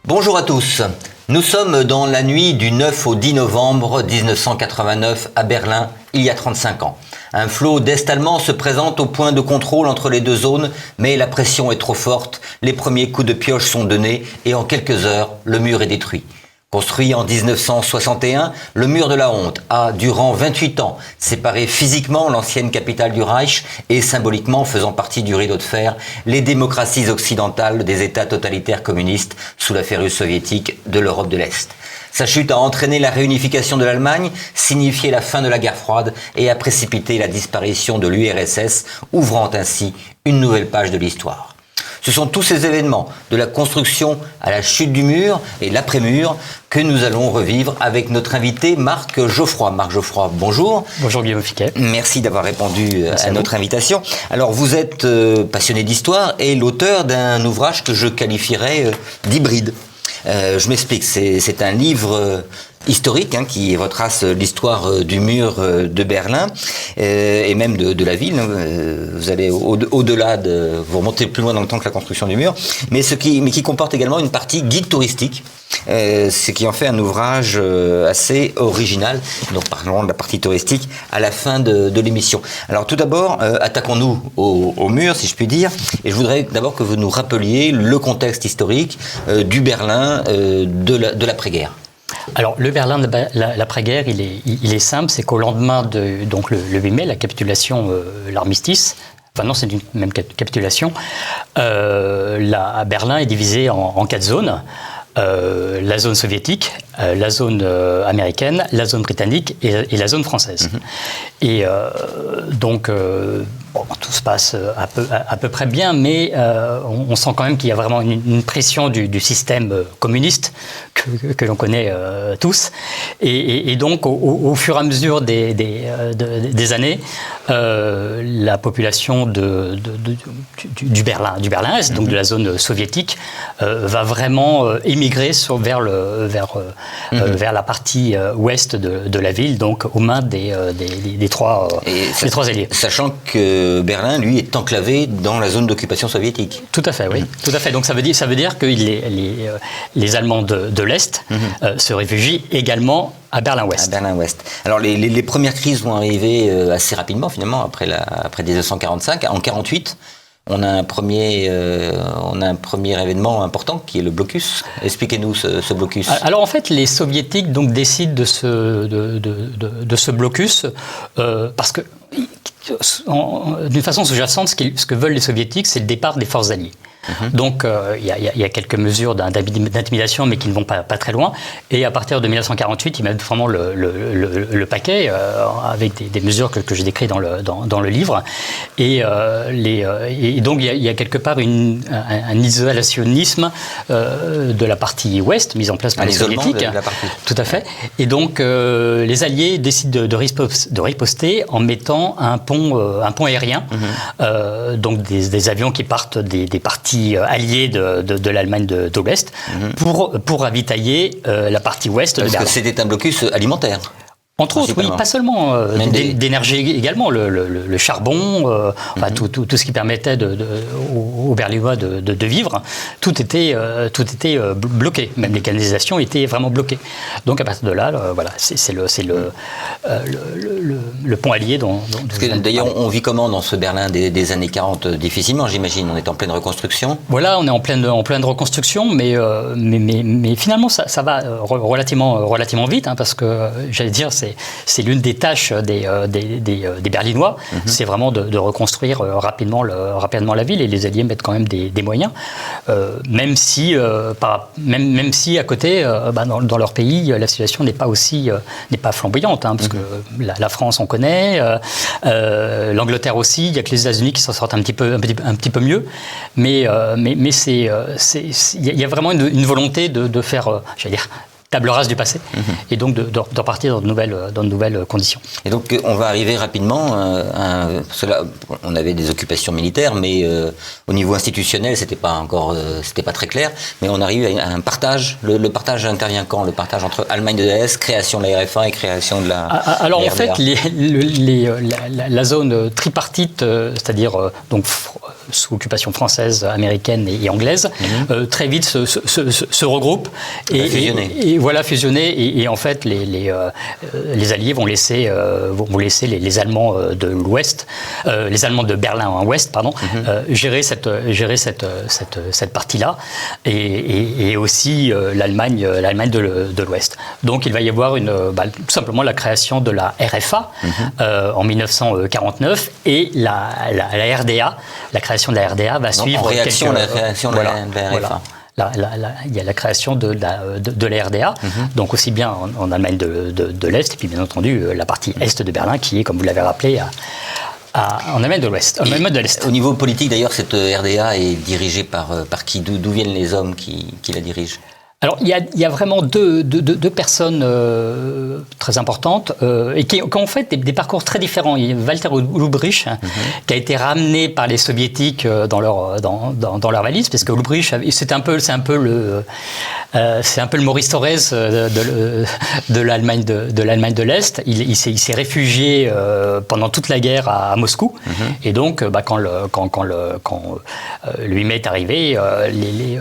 Bonjour à tous. Nous sommes dans la nuit du 9 au 10 novembre 1989 à Berlin, il y a 35 ans. Un flot d'Est allemand se présente au point de contrôle entre les deux zones, mais la pression est trop forte, les premiers coups de pioche sont donnés et en quelques heures, le mur est détruit. Construit en 1961, le mur de la honte a, durant 28 ans, séparé physiquement l'ancienne capitale du Reich et symboliquement faisant partie du rideau de fer, les démocraties occidentales des États totalitaires communistes sous la férule soviétique de l'Europe de l'Est. Sa chute a entraîné la réunification de l'Allemagne, signifié la fin de la guerre froide et a précipité la disparition de l'URSS, ouvrant ainsi une nouvelle page de l'histoire. Ce sont tous ces événements, de la construction à la chute du mur et l'après-mur, que nous allons revivre avec notre invité Marc Geoffroy. Marc Geoffroy, bonjour. Bonjour Guillaume Fiquet. Merci d'avoir répondu à notre invitation. Alors vous êtes passionné d'histoire et l'auteur d'un ouvrage que je qualifierais d'hybride. Je m'explique, c'est un livre historique qui retrace l'histoire du mur de Berlin et même de la ville. Vous allez au-delà vous remontez plus loin dans le temps que la construction du mur, mais qui comporte également une partie guide touristique, ce qui en fait un ouvrage assez original. Donc parlons de la partie touristique à la fin de l'émission. Alors tout d'abord, attaquons-nous au mur, si je puis dire, et je voudrais d'abord que vous nous rappeliez le contexte historique du Berlin de l'après-guerre. Alors, le Berlin de l'après-guerre, il est simple, c'est qu'au lendemain de donc le 8 mai, la capitulation, l'armistice, enfin non, c'est une même capitulation, Berlin est divisé en 4 zones. La zone soviétique, la zone américaine, la zone britannique et la zone française. Et donc, tout se passe à peu près bien, mais on sent quand même qu'il y a vraiment une pression du système communiste que l'on connaît tous. Et donc, au fur et à mesure des années, la population du Berlin-Est, donc de la zone soviétique, va vraiment émigrer vers la partie ouest de la ville, donc aux mains des trois alliés. Sachant que Berlin, lui, est enclavé dans la zone d'occupation soviétique. Tout à fait, oui. Tout à fait. Donc ça veut dire que les Allemands de l'Est se réfugient également à Berlin-Ouest. À Berlin-Ouest. Alors les premières crises vont arriver assez rapidement, finalement, après 1945. En 1948, on a un premier événement important qui est le blocus. Expliquez-nous ce blocus. Alors en fait, les soviétiques donc décident de ce blocus parce que d'une façon sous-jacente, ce que veulent les soviétiques, c'est le départ des forces alliées. Donc il y a quelques mesures d'intimidation, mais qui ne vont pas très loin. Et à partir de 1948, ils mettent vraiment le paquet avec des mesures que j'ai décrites dans le livre. Et donc il y a quelque part un isolationnisme de la partie ouest mise en place par les soviétiques. Tout à fait. Et donc les Alliés décident de riposter en mettant un pont aérien, donc des avions qui partent des parties alliés de l'Allemagne de l'Est pour ravitailler la partie ouest de Berlin. Parce que c'était un blocus alimentaire. Entre autres, oui, pas seulement, d'énergie également, le charbon, tout ce qui permettait aux Berlinois de vivre, tout était bloqué, même les canalisations étaient vraiment bloquées. Donc à partir de là, voilà, c'est le pont allié dont d'ailleurs, on vit comment dans ce Berlin des années 40 difficilement, j'imagine, on est en pleine reconstruction. Voilà, on est en pleine reconstruction, mais finalement ça va relativement vite, parce que j'allais dire c'est l'une des tâches des Berlinois, c'est vraiment de reconstruire rapidement la ville, et les Alliés mettent quand même des moyens, même si à côté, dans leur pays, la situation n'est pas flamboyante, parce que la France on connaît, l'Angleterre aussi, il y a que les États-Unis qui s'en sortent un petit peu mieux, mais il y a vraiment une volonté de faire, j'allais dire, table rase du passé, et donc de repartir dans de nouvelles conditions. Et donc on va arriver rapidement parce que là, on avait des occupations militaires, mais au niveau institutionnel, c'était pas très clair, mais on arrive à un partage. Le partage intervient quand? Le partage entre Allemagne de l'Est, création de la RFA et création de la Alors la en fait, la zone tripartite, c'est-à-dire donc sous occupation française, américaine et anglaise, très vite se regroupent et voilà fusionner. Et en fait, les Alliés vont laisser les Allemands de l'Ouest, les Allemands de Berlin en Ouest, pardon, gérer cette partie-là, et aussi l'Allemagne de l'Ouest. Donc il va y avoir tout simplement la création de la RFA en 1949, et la RDA, la création de la RDA va suivre. En réaction à la création de la RFA. Il y a la création de la RDA, donc aussi bien en Allemagne de l'Est, et puis bien entendu la partie Est de Berlin, qui est, comme vous l'avez rappelé, en Allemagne de l'Ouest, en Allemagne de l'Est. Au niveau politique, d'ailleurs, cette RDA est dirigée par qui? D'où viennent les hommes qui la dirigent? Alors, il y a vraiment deux personnes très importantes et qui ont fait des parcours très différents. Il y a Walter Ulbricht, qui a été ramené par les soviétiques dans leur valise, parce que Ulbricht, c'est un peu le Maurice Thorez de l'Allemagne de l'Est. Il s'est réfugié pendant toute la guerre à Moscou, et donc quand le 8 mai est arrivé, les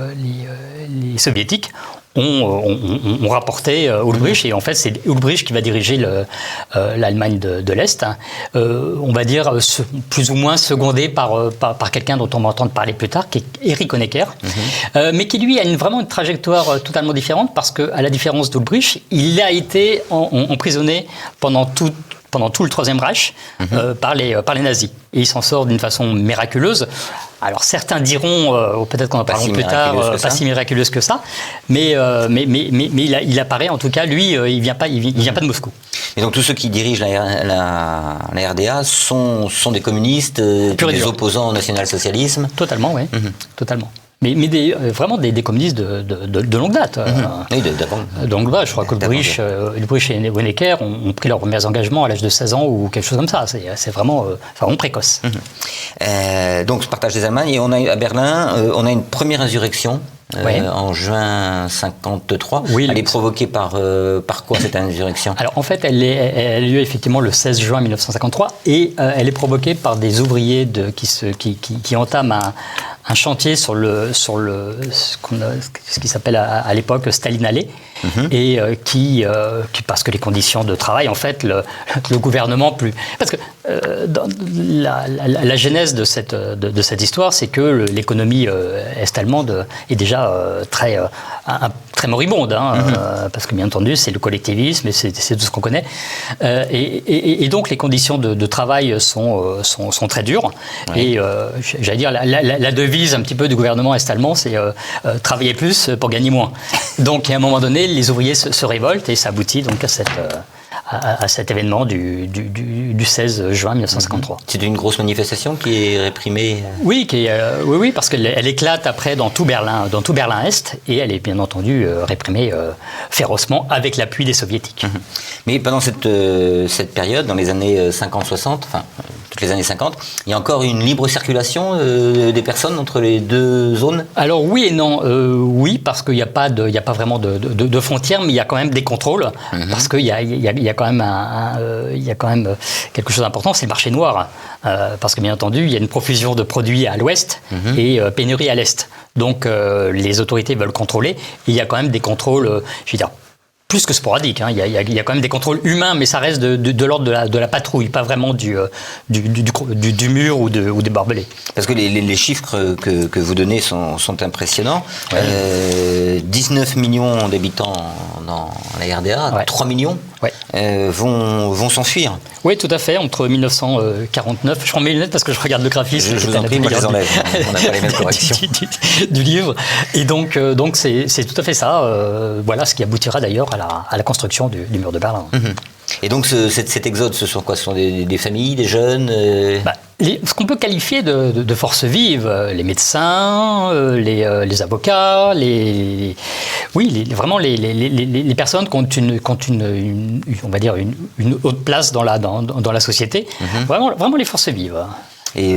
soviétiques ont rapporté Ulbricht, et en fait c'est Ulbricht qui va diriger l'Allemagne de l'Est, on va dire plus ou moins secondé par quelqu'un dont on va entendre parler plus tard, qui est Erich Honecker, mais qui lui a vraiment une trajectoire totalement différente, parce qu'à la différence d'Ulbricht, il a été emprisonné pendant tout le Troisième Reich par les nazis. Et il s'en sort d'une façon miraculeuse. Alors certains diront, peut-être qu'on en parlera plus tard, pas si miraculeuse que ça, mais il apparaît, en tout cas, lui, il vient pas de Moscou. Et donc tous ceux qui dirigent la RDA sont des communistes, des opposants au national-socialisme? Totalement, oui, totalement. Mais vraiment des communistes de longue date. Oui, d'avant. Donc je crois qu'Ulbricht et Honecker ont pris leurs premiers engagements à l'âge de 16 ans ou quelque chose comme ça. C'est vraiment précoce. Donc ce partage des Allemagnes, et à Berlin, on a une première insurrection. En juin 53. Oui, elle est provoquée par quoi, cette insurrection? Alors en fait, elle a lieu effectivement le 16 juin 1953, et elle est provoquée par des ouvriers qui entament un chantier sur ce qui s'appelle à l'époque Staline Alley, et qui parce que les conditions de travail, en fait, le gouvernement parce que dans la genèse de cette histoire, c'est que l'économie est-allemande est déjà très moribonde, parce que bien entendu c'est le collectivisme, et c'est tout ce qu'on connaît, et donc les conditions de travail sont très dures, et j'allais dire la devise un petit peu du gouvernement est-allemand, c'est travailler plus pour gagner moins. Donc à un moment donné, les ouvriers se révoltent, et ça aboutit donc à cet événement du 16 juin 1953. C'est une grosse manifestation qui est réprimée. Oui, parce qu'elle éclate après dans tout Berlin-Est, et elle est bien entendu réprimée férocement avec l'appui des soviétiques. Mais pendant cette période, dans les années 50-60, enfin toutes les années 50, il y a encore une libre circulation des personnes entre les deux zones? Alors oui et non. Oui, parce qu'il n'y a pas vraiment de frontières, mais il y a quand même des contrôles, parce qu'il y a quand même quelque chose d'important, c'est le marché noir, parce que bien entendu il y a une profusion de produits à l'ouest et pénurie à l'est, donc les autorités veulent contrôler, et il y a quand même des contrôles, je veux dire, plus que sporadique, il y a quand même des contrôles humains, mais ça reste de l'ordre de la patrouille, pas vraiment du mur ou des barbelés. Parce que les chiffres que vous donnez sont impressionnants. 19 millions d'habitants dans la RDA, 3 millions vont s'enfuir. Oui, tout à fait, entre 1949, je prends mes lunettes parce que je regarde le graphisme. Je vous en prie, moi je les enlève, on n'a pas les mêmes corrections. du livre, et donc c'est tout à fait ça, voilà ce qui aboutira d'ailleurs à la construction du mur de Berlin. Et donc cet exode, ce sont quoi? Ce sont des familles, des jeunes ce qu'on peut qualifier de forces vives, les médecins, les avocats, vraiment les personnes qui ont on va dire une haute place dans la société, vraiment les forces vives. Et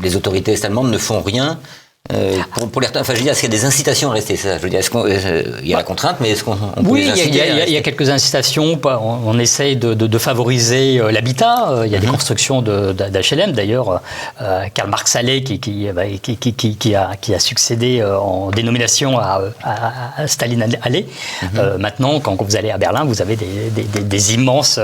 les autorités est-allemandes ne font rien pour les enfin, je veux dire, est-ce qu'il y a des incitations à rester ça? Je veux dire, est-ce qu'il y a la contrainte, mais est-ce qu'on peut oui, les inciter il y a quelques incitations. On essaye de favoriser l'habitat. Il y a des constructions d'HLM. D'ailleurs, Karl Marx Allais, qui a succédé en dénomination à Staline Allais. Maintenant, quand vous allez à Berlin, vous avez des immenses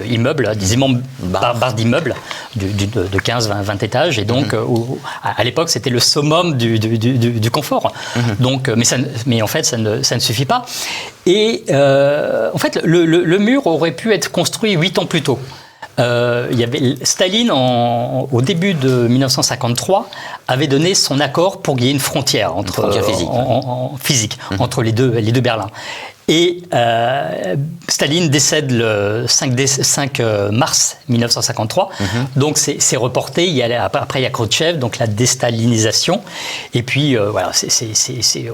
immeubles, des immenses barres d'immeubles de 15, 20 étages. Et donc, à l'époque, c'était le summum du confort. Donc, mais en fait, ça ne suffit pas. Et en fait, le mur aurait pu être construit 8 ans plus tôt. Il y avait Staline, au début de 1953, avait donné son accord pour qu'il y ait une frontière physique entre les deux Berlins. Et Staline décède le 5 mars 1953, donc c'est reporté. Après, il y a Khrouchtchev, donc la déstalinisation. Et puis, voilà,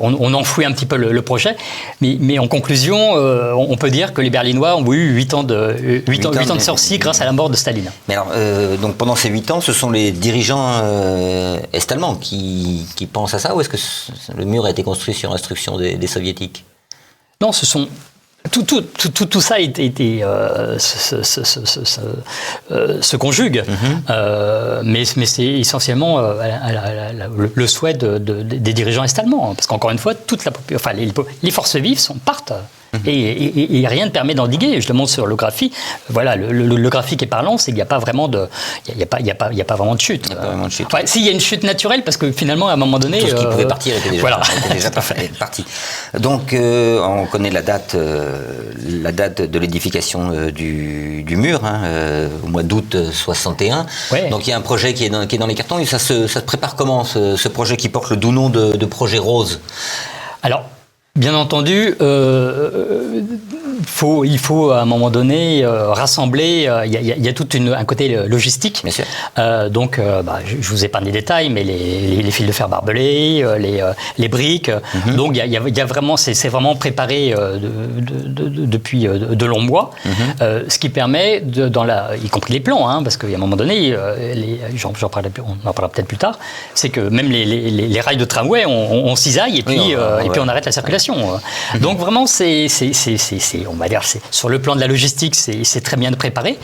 on enfouit un petit peu le projet. Mais en conclusion, on peut dire que les Berlinois ont eu 8 ans de sursis grâce à la mort de Staline. Mais alors, donc pendant ces 8 ans, ce sont les dirigeants est-allemands qui pensent à ça, ou est-ce que le mur a été construit sur instruction des soviétiques? Non, ce sont tout ça se conjugue, mais c'est essentiellement le souhait des dirigeants est-allemands, parce qu'encore une fois, les forces vives partent. Et rien ne permet d'endiguer. Je le montre sur le graphique. Voilà, le graphique est parlant, c'est qu'il n'y a pas vraiment de, il y a pas vraiment de chute. S'il y a une chute naturelle, parce que finalement, à un moment donné, tout ce qui pouvait partir était déjà parti. Donc, on connaît la date de l'édification du mur, au mois d'août 61. Ouais. Donc, il y a un projet qui est dans les cartons. Et ça se prépare comment, ce projet qui porte le doux nom de projet Rose? Alors, bien entendu, il faut à un moment donné rassembler. Il y a tout un côté logistique. Bien sûr. Donc, je vous épargne les détails, mais les fils de fer barbelés, les briques. Donc, il y a vraiment, c'est vraiment préparé depuis de longs mois, ce qui permet y compris les plans, parce qu'à un moment donné, on en parlera peut-être plus tard, c'est que même les rails de tramway, on cisaille et puis on arrête la circulation. Donc vraiment, on va dire, sur le plan de la logistique, c'est très bien préparé.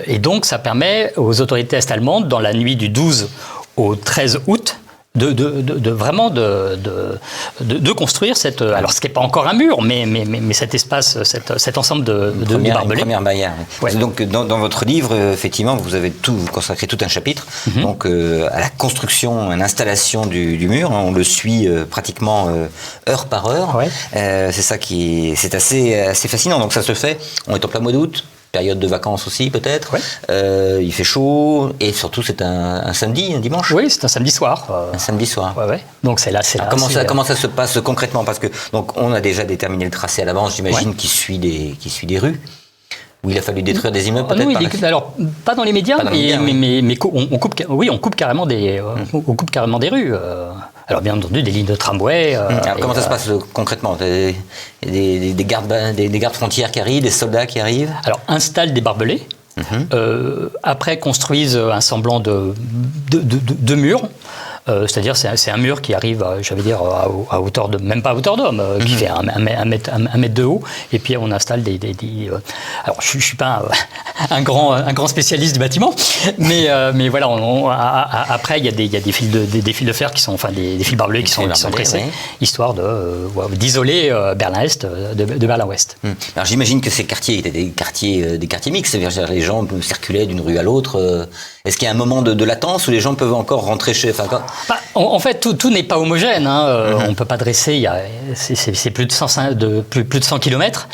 Et donc, ça permet aux autorités est-allemandes, dans la nuit du 12 au 13 août, vraiment de construire alors ce qui n'est pas encore un mur, mais cet espace, cet ensemble de barbelés. Une première barrière. Ouais. Donc dans votre livre, effectivement, vous consacré tout un chapitre donc à la construction, à l'installation du mur. On le suit pratiquement heure par heure. Ouais. C'est assez fascinant. Donc ça se fait. On est en plein mois d'août. Période de vacances aussi, peut-être. Ouais. Il fait chaud et surtout c'est un samedi, un dimanche. Oui, c'est un samedi soir. Un samedi soir. Ouais. Donc c'est là. Comment ça se passe concrètement? Parce que donc on a déjà déterminé le tracé à l'avance, j'imagine, qui suit des rues. Où il a fallu détruire des immeubles, peut-être. Alors pas dans les médias, mais on coupe carrément des rues. Alors bien entendu des lignes de tramway. Alors comment ça se passe concrètement? Des gardes frontières qui arrivent, des soldats qui arrivent? Alors installent des barbelés. Après construisent un semblant de mur. C'est-à-dire c'est un mur qui arrive, j'allais dire, à hauteur de, même pas à hauteur d'homme, qui fait un mètre de haut, et puis on installe alors je suis pas un grand spécialiste du bâtiment, mais voilà, après il y a des fils de fer qui sont, des fils barbelés qui sont tressés, histoire d'isoler Berlin-Est de Berlin-Ouest. Alors j'imagine que ces quartiers étaient des quartiers mixtes, c'est-à-dire les gens circulaient d'une rue à l'autre. Est-ce qu'il y a un moment de latence où les gens peuvent encore rentrer chez... En fait, tout n'est pas homogène. On ne peut pas dresser. C'est plus de 100 km.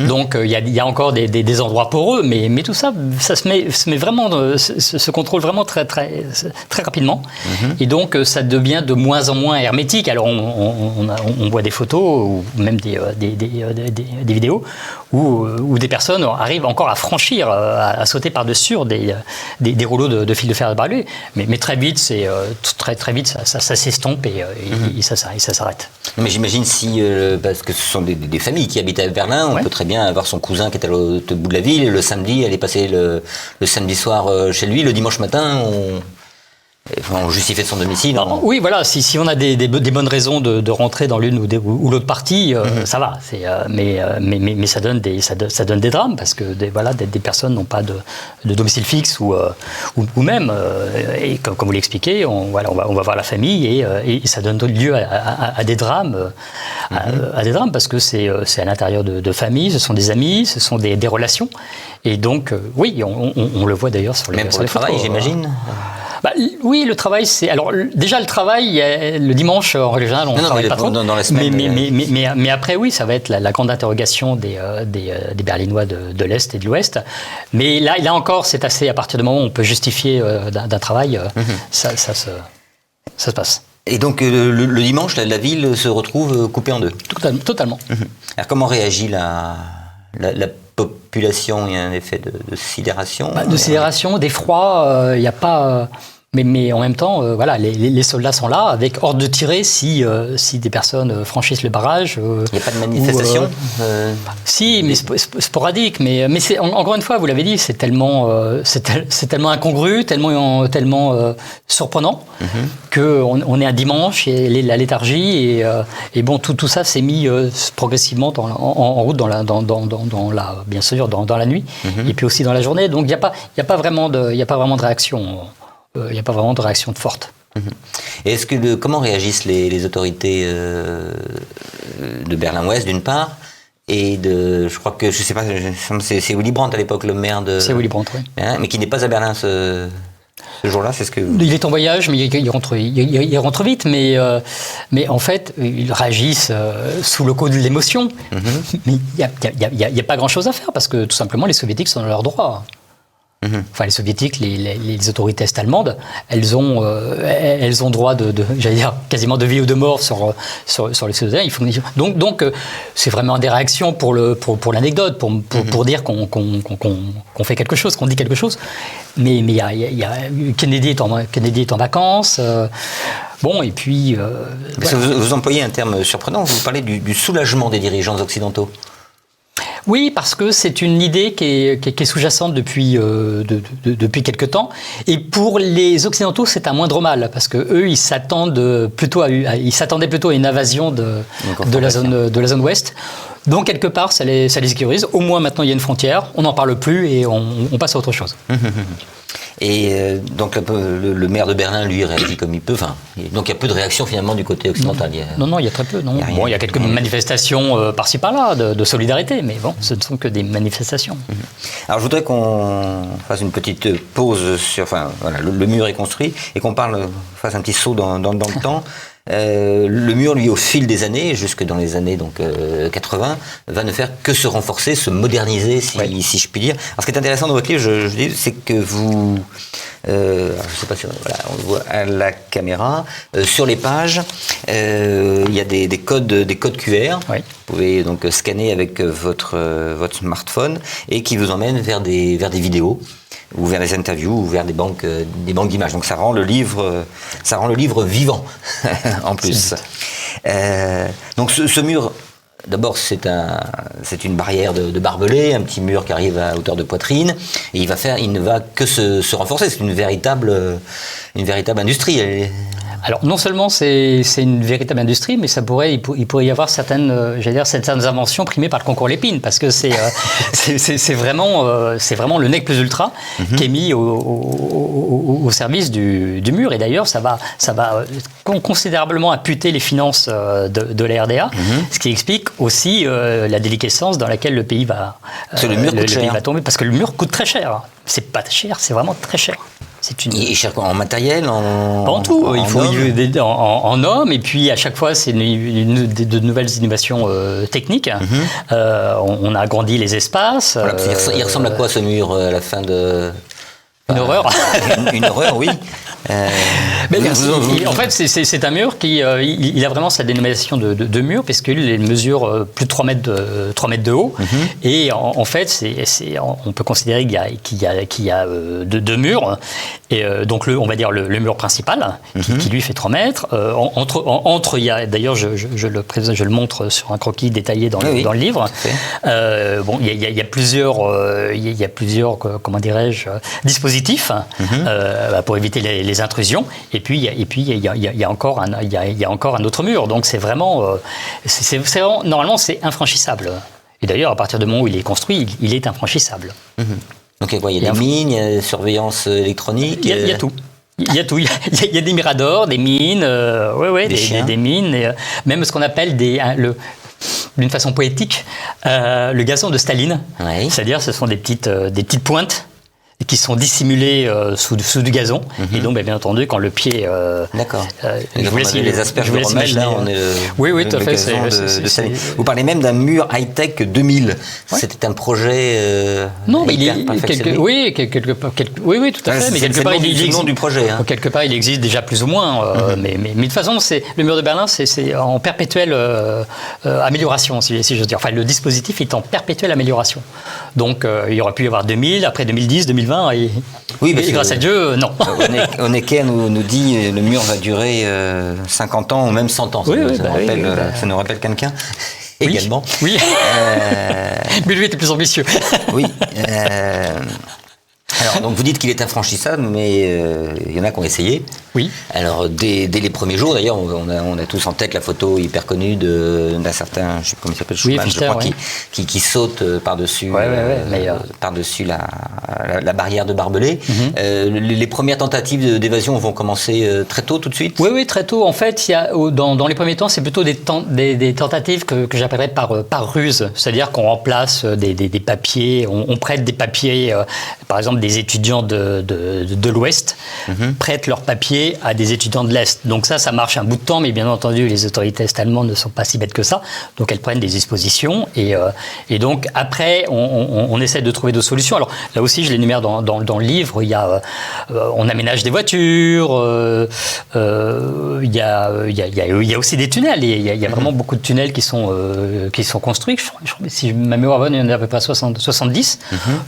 Donc, il y a encore des endroits poreux. Mais tout ça, ça se met vraiment, se contrôle vraiment très, très, très rapidement. Et donc, ça devient de moins en moins hermétique. Alors, on voit des photos ou même des vidéos où des personnes arrivent encore à franchir, à sauter par-dessus des rouleaux de fils de fer barbelés. Mais très vite, très vite, ça s'estompe et ça s'arrête. Mais j'imagine parce que ce sont des familles qui habitent à Berlin, on peut très bien avoir son cousin qui est à l'autre bout de la ville, et le samedi, aller passer le samedi soir chez lui, le dimanche matin, On justifiait son domicile. Oui, voilà, si on a des bonnes raisons de rentrer dans l'une ou l'autre partie, ça va. Mais ça donne des drames, parce que des personnes n'ont pas de domicile fixe ou même, et comme vous l'expliquez, on va voir la famille et ça donne lieu à des drames, à des drames, parce que c'est à l'intérieur de familles, ce sont des amis, ce sont des relations. Et donc, oui, on le voit d'ailleurs sur les même pour le travail, j'imagine. Oui, le travail, c'est... Alors, déjà, le travail, le dimanche, en règle générale, on ne travaille pas trop. Dans la semaine, mais après, oui, ça va être la grande interrogation des Berlinois de l'Est et de l'Ouest. Mais là encore, c'est assez... À partir du moment où on peut justifier d'un travail, ça se passe. Et donc, le dimanche, la ville se retrouve coupée en deux. Totalement. Alors, comment réagit la population? Il y a un effet de sidération? De sidération, d'effroi, il n'y a pas... Mais en même temps, les soldats sont là avec ordre de tirer si des personnes franchissent le barrage. Il n'y a pas de manifestation Si, mais sporadique. Mais encore une fois, vous l'avez dit, c'est tellement incongru, tellement surprenant qu'on est un dimanche et la léthargie et bon, tout ça s'est mis progressivement en route bien sûr dans la nuit et puis aussi dans la journée. Donc il n'y a pas vraiment de réaction. Il n'y a pas vraiment de réaction forte. Et comment réagissent les autorités de Berlin-Ouest, d'une part, et je crois que, je ne sais pas, c'est Willy Brandt à l'époque, le maire de... C'est Willy Brandt, oui. Mais qui n'est pas à Berlin ce jour-là, c'est ce que... Il est en voyage, mais il rentre vite, mais en fait, ils réagissent sous le coup de l'émotion. Mais il n'y a pas grand-chose à faire, parce que tout simplement, les Soviétiques sont dans leurs droits. Enfin, les Soviétiques, les autorités est-allemandes, elles ont droit j'allais dire, quasiment de vie ou de mort sur les citoyens. Donc, c'est vraiment des réactions pour l'anecdote, pour dire qu'on fait quelque chose, qu'on dit quelque chose. Mais Kennedy est en vacances. Bon, et puis... Vous employez un terme surprenant, vous parlez du soulagement des dirigeants occidentaux. Oui, parce que c'est une idée qui est sous-jacente depuis quelque temps. Et pour les Occidentaux, c'est un moindre mal, parce que eux, ils s'attendaient plutôt à une invasion de la zone ouest. Donc quelque part, ça les sécurise. Au moins maintenant, il y a une frontière. On n'en parle plus et on passe à autre chose. Et donc le maire de Berlin, lui, réagit comme il peut. Donc il y a peu de réaction finalement du côté occidental. Non, il y a très peu. Non. Il y a quelques manifestations par-ci par-là de solidarité, mais bon, ce ne sont que des manifestations. Alors je voudrais qu'on fasse une petite pause sur... le mur est construit et qu'on fasse un petit saut dans le temps. Le mur, lui, au fil des années, jusque dans les années 80, va ne faire que se renforcer, se moderniser, si je puis dire. Alors, ce qui est intéressant dans votre livre, je dis, c'est que vous, je sais pas si on le voit à la caméra, sur les pages, il y a des codes QR. Oui. Vous pouvez donc scanner avec votre smartphone et qui vous emmène vers des vidéos, ou vers des interviews, ou vers des banques d'images. Donc ça rend le livre vivant en plus. Donc ce mur, d'abord c'est une barrière de barbelés, un petit mur qui arrive à hauteur de poitrine, et il ne va que se renforcer. C'est une véritable industrie. Alors non seulement c'est une véritable industrie, mais il pourrait y avoir certaines inventions primées par le concours Lépine, parce que c'est vraiment le nec plus ultra qui est mis au service du mur. Et d'ailleurs, ça va considérablement amputer les finances de la RDA, ce qui explique aussi la déliquescence dans laquelle le pays va tomber, parce que le mur coûte très cher. C'est pas cher, c'est vraiment très cher. Et cher en matériel, en tout. Il faut en hommes, et puis à chaque fois, c'est de nouvelles innovations techniques. On a agrandi les espaces. Voilà, il ressemble à quoi ce mur à la fin de... Une horreur. Une horreur, oui. En fait, c'est un mur qui il a vraiment sa dénomination de mur, puisqu'il mesure plus de 3 mètres de haut. Et en fait, on peut considérer qu'il y a deux murs. Et donc, on va dire le mur principal, qui lui fait 3 mètres. Entre, il y a, d'ailleurs, je le montre sur un croquis détaillé dans le livre. Il y a plusieurs, comment dirais-je, dispositifs pour éviter les des intrusions. Et puis il y a encore un autre mur. Donc c'est vraiment, normalement c'est infranchissable. Et d'ailleurs, à partir du moment où il est construit, il est infranchissable. Donc il y a des mines, il y a des surveillances électroniques. Il y a tout. Il y a tout. Il y a des miradors, des mines, des mines, et, même ce qu'on appelle d'une façon poétique, le gazon de Staline. Oui. C'est-à-dire, ce sont des petites pointes qui sont dissimulées sous du gazon. Et donc, bien entendu, quand le pied... D'accord. Je vous laisse les asperges de Rommel, là, on est oui, tout à fait. Vous parlez même d'un mur high-tech 2000. Ouais. C'était un projet non, mais oui, oui, tout à fait. Mais quelque part, il existe le nom du projet. Hein. Quelque part, il existe déjà plus ou moins. Mais de toute façon, le mur de Berlin, c'est en perpétuelle amélioration, si j'ose dire. Enfin, le dispositif est en perpétuelle amélioration. Donc, il y aurait pu y avoir 2000, après 2010, 2020, et grâce à Dieu, non. Honecker nous dit le mur va durer 50 ans ou même 100 ans. Ça nous rappelle quelqu'un également. Oui. Mais lui était plus ambitieux. Oui. Alors, donc vous dites qu'il est infranchissable, mais il y en a qui ont essayé. Oui. Alors, dès les premiers jours, d'ailleurs, on a tous en tête la photo hyper connue d'un certain, je ne sais pas comment il s'appelle, Schumann, je crois, qui saute par-dessus par-dessus la barrière de barbelés. Les premières tentatives d'évasion vont commencer très tôt, tout de suite. Oui, très tôt. En fait, dans les premiers temps, c'est plutôt des tentatives que j'appellerais par ruse. C'est-à-dire qu'on remplace des papiers, on prête des papiers, par exemple, des étudiants de l'Ouest prêtent leurs papiers à des étudiants de l'Est. Donc ça marche un bout de temps, mais bien entendu, les autorités est-allemandes ne sont pas si bêtes que ça. Donc elles prennent des dispositions. Et donc après, on essaie de trouver d'autres solutions. Alors là aussi, je l'énumère dans le livre, on aménage des voitures, il y a aussi des tunnels. Il y a vraiment beaucoup de tunnels qui sont construits. Je crois, si ma mémoire est bonne, il y en a à peu près 70.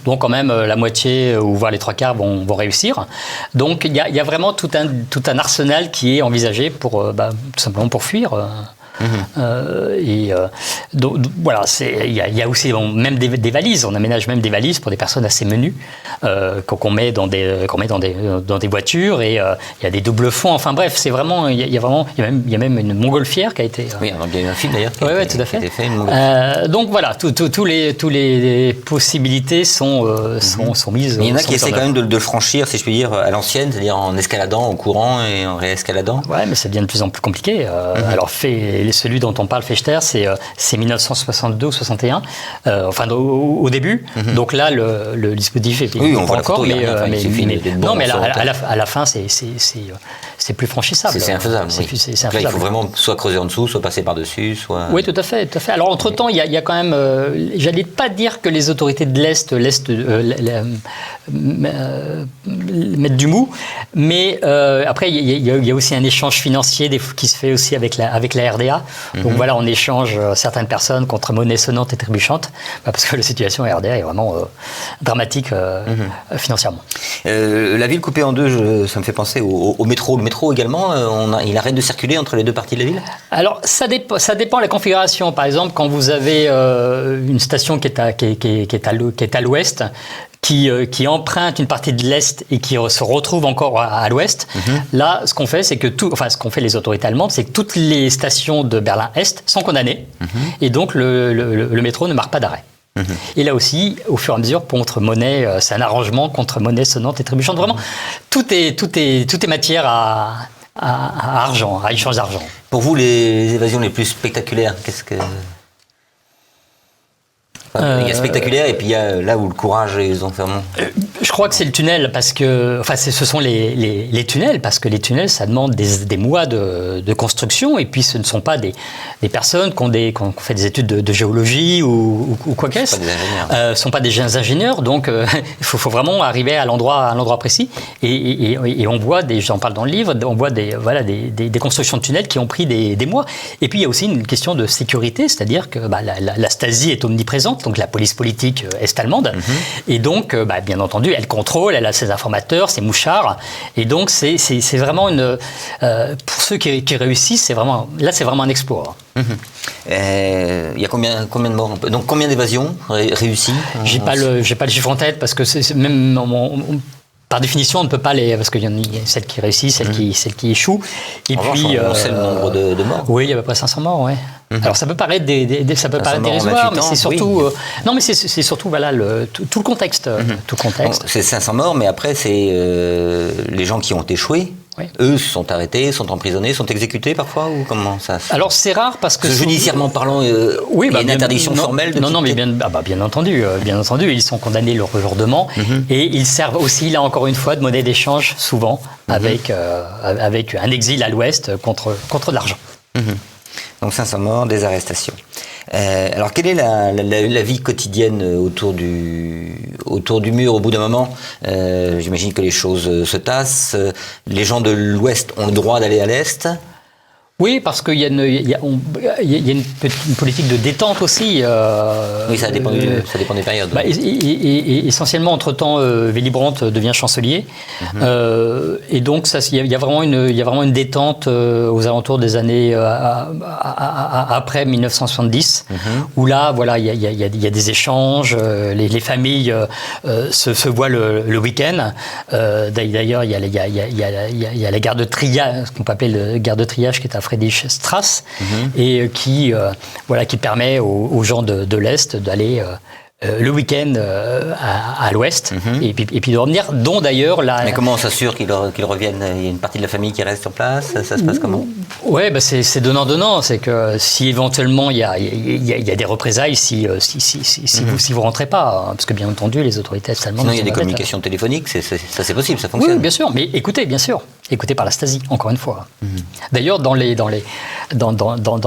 Donc quand même, la moitié ou voire les trois quarts vont réussir. Donc il y a vraiment tout un arsenal qui est envisagé pour tout simplement pour fuir. Donc voilà, il y a aussi même des valises. On aménage même des valises pour des personnes assez menues qu'on met dans des voitures, et il y a des doubles fonds. Enfin bref, c'est vraiment il y a même une montgolfière qui a été. Oui, il y a eu un film d'ailleurs. Oui, tout à fait. Donc voilà, tous les possibilités sont mises. Mais il y en a qui essaient quand même de le franchir, si je puis dire, à l'ancienne, c'est-à-dire en escaladant, en courant et en réescaladant. Ouais, mais ça devient de plus en plus compliqué. Alors celui dont on parle, Fechter, c'est 1962 ou 61, au début. Donc là, le dispositif est pas encore, mais à la fin, c'est plus franchissable. C'est infaisable. Là, il faut vraiment soit creuser en dessous, soit passer par-dessus, soit... Oui, tout à fait. Alors, entre-temps, il y a quand même... j'allais pas dire que les autorités de l'Est mettent du mou, mais après, il y a aussi un échange financier qui se fait aussi avec la RDA. Donc voilà, on échange certaines personnes contre monnaie sonnante et trébuchante, parce que la situation à RDA est vraiment dramatique financièrement. La ville coupée en deux, ça me fait penser au métro. Le métro également, il arrête de circuler entre les deux parties de la ville ? Alors, ça dépend de la configuration. Par exemple, quand vous avez une station qui est à l'ouest, qui emprunte une partie de l'Est et qui se retrouve encore à l'Ouest. Là, ce qu'on fait, c'est que ce qu'ont fait les autorités allemandes, c'est que toutes les stations de Berlin-Est sont condamnées, et donc le métro ne marque pas d'arrêt. Et là aussi, au fur et à mesure, c'est un arrangement contre monnaie sonnante et trébuchante. Vraiment, tout est matière à argent, à échange d'argent. Pour vous, les évasions les plus spectaculaires, qu'est-ce que... Il y a spectaculaire et puis il y a là où le courage est enfermant. Je crois que c'est le tunnel, parce que ce sont les tunnels, parce que les tunnels, ça demande des mois de construction, et puis ce ne sont pas des personnes qui ont fait des études de géologie ou quoi qu'est-ce. Ce ne sont pas des jeunes ingénieurs, donc il faut vraiment arriver à l'endroit précis. Et on voit j'en parle dans le livre, on voit des constructions de tunnels qui ont pris des mois. Et puis il y a aussi une question de sécurité, c'est-à-dire que la Stasi est omniprésente, donc la police politique est-allemande, et donc bien entendu elle contrôle, elle a ses informateurs, ses mouchards, et donc c'est vraiment pour ceux qui réussissent, c'est vraiment un exploit. Il y a combien de morts, donc combien d'évasions réussies? J'ai pas le chiffre en tête, parce que c'est même par définition, on ne peut pas parce qu'il y en a celles qui réussissent, celles qui échouent. Et puis, on sait le nombre de morts. Oui, il y a à peu près 500 morts, oui. Alors ça peut paraître dérisoire, mais c'est surtout non, mais c'est surtout voilà tout le contexte, tout le contexte. Bon, c'est 500 morts, mais après c'est les gens qui ont échoué. Oui. Eux sont arrêtés, sont emprisonnés, sont exécutés parfois, ou comment ça se... Alors c'est rare parce que judiciairement parlant, il y a une interdiction formelle de non, mais bien entendu, ils sont condamnés le jour de mort et ils servent aussi, là encore une fois, de monnaie d'échange souvent avec un exil à l'Ouest contre de l'argent. Donc 500 morts, des arrestations. Alors quelle est la vie quotidienne autour du mur au bout d'un moment? J'imagine que les choses se tassent. Les gens de l'Ouest ont le droit d'aller à l'Est. Oui, parce qu'il y a une politique de détente aussi. Oui, ça dépend des périodes. Essentiellement, entre-temps, Willy Brandt devient chancelier. Et donc, il y a vraiment une détente aux alentours des années après 1970, où là, voilà, il y a des échanges, les familles se voient le week-end. D'ailleurs, il y a la gare de triage, ce qu'on peut appeler la gare de triage, qui est à Friedrichstraße, et qui permet aux gens de l'Est d'aller le week-end à l'Ouest, et puis de revenir, dont d'ailleurs... Mais comment on s'assure qu'ils reviennent? Il y a une partie de la famille qui reste sur place? Ça se passe comment? Oui, c'est donnant-donnant. C'est que si éventuellement il y a des représailles si vous rentrez pas, parce que bien entendu les autorités allemandes... Sinon il y a des communications téléphoniques, ça c'est possible, ça fonctionne. Oui, bien sûr, mais écoutez par la Stasi, encore une fois. D'ailleurs, dans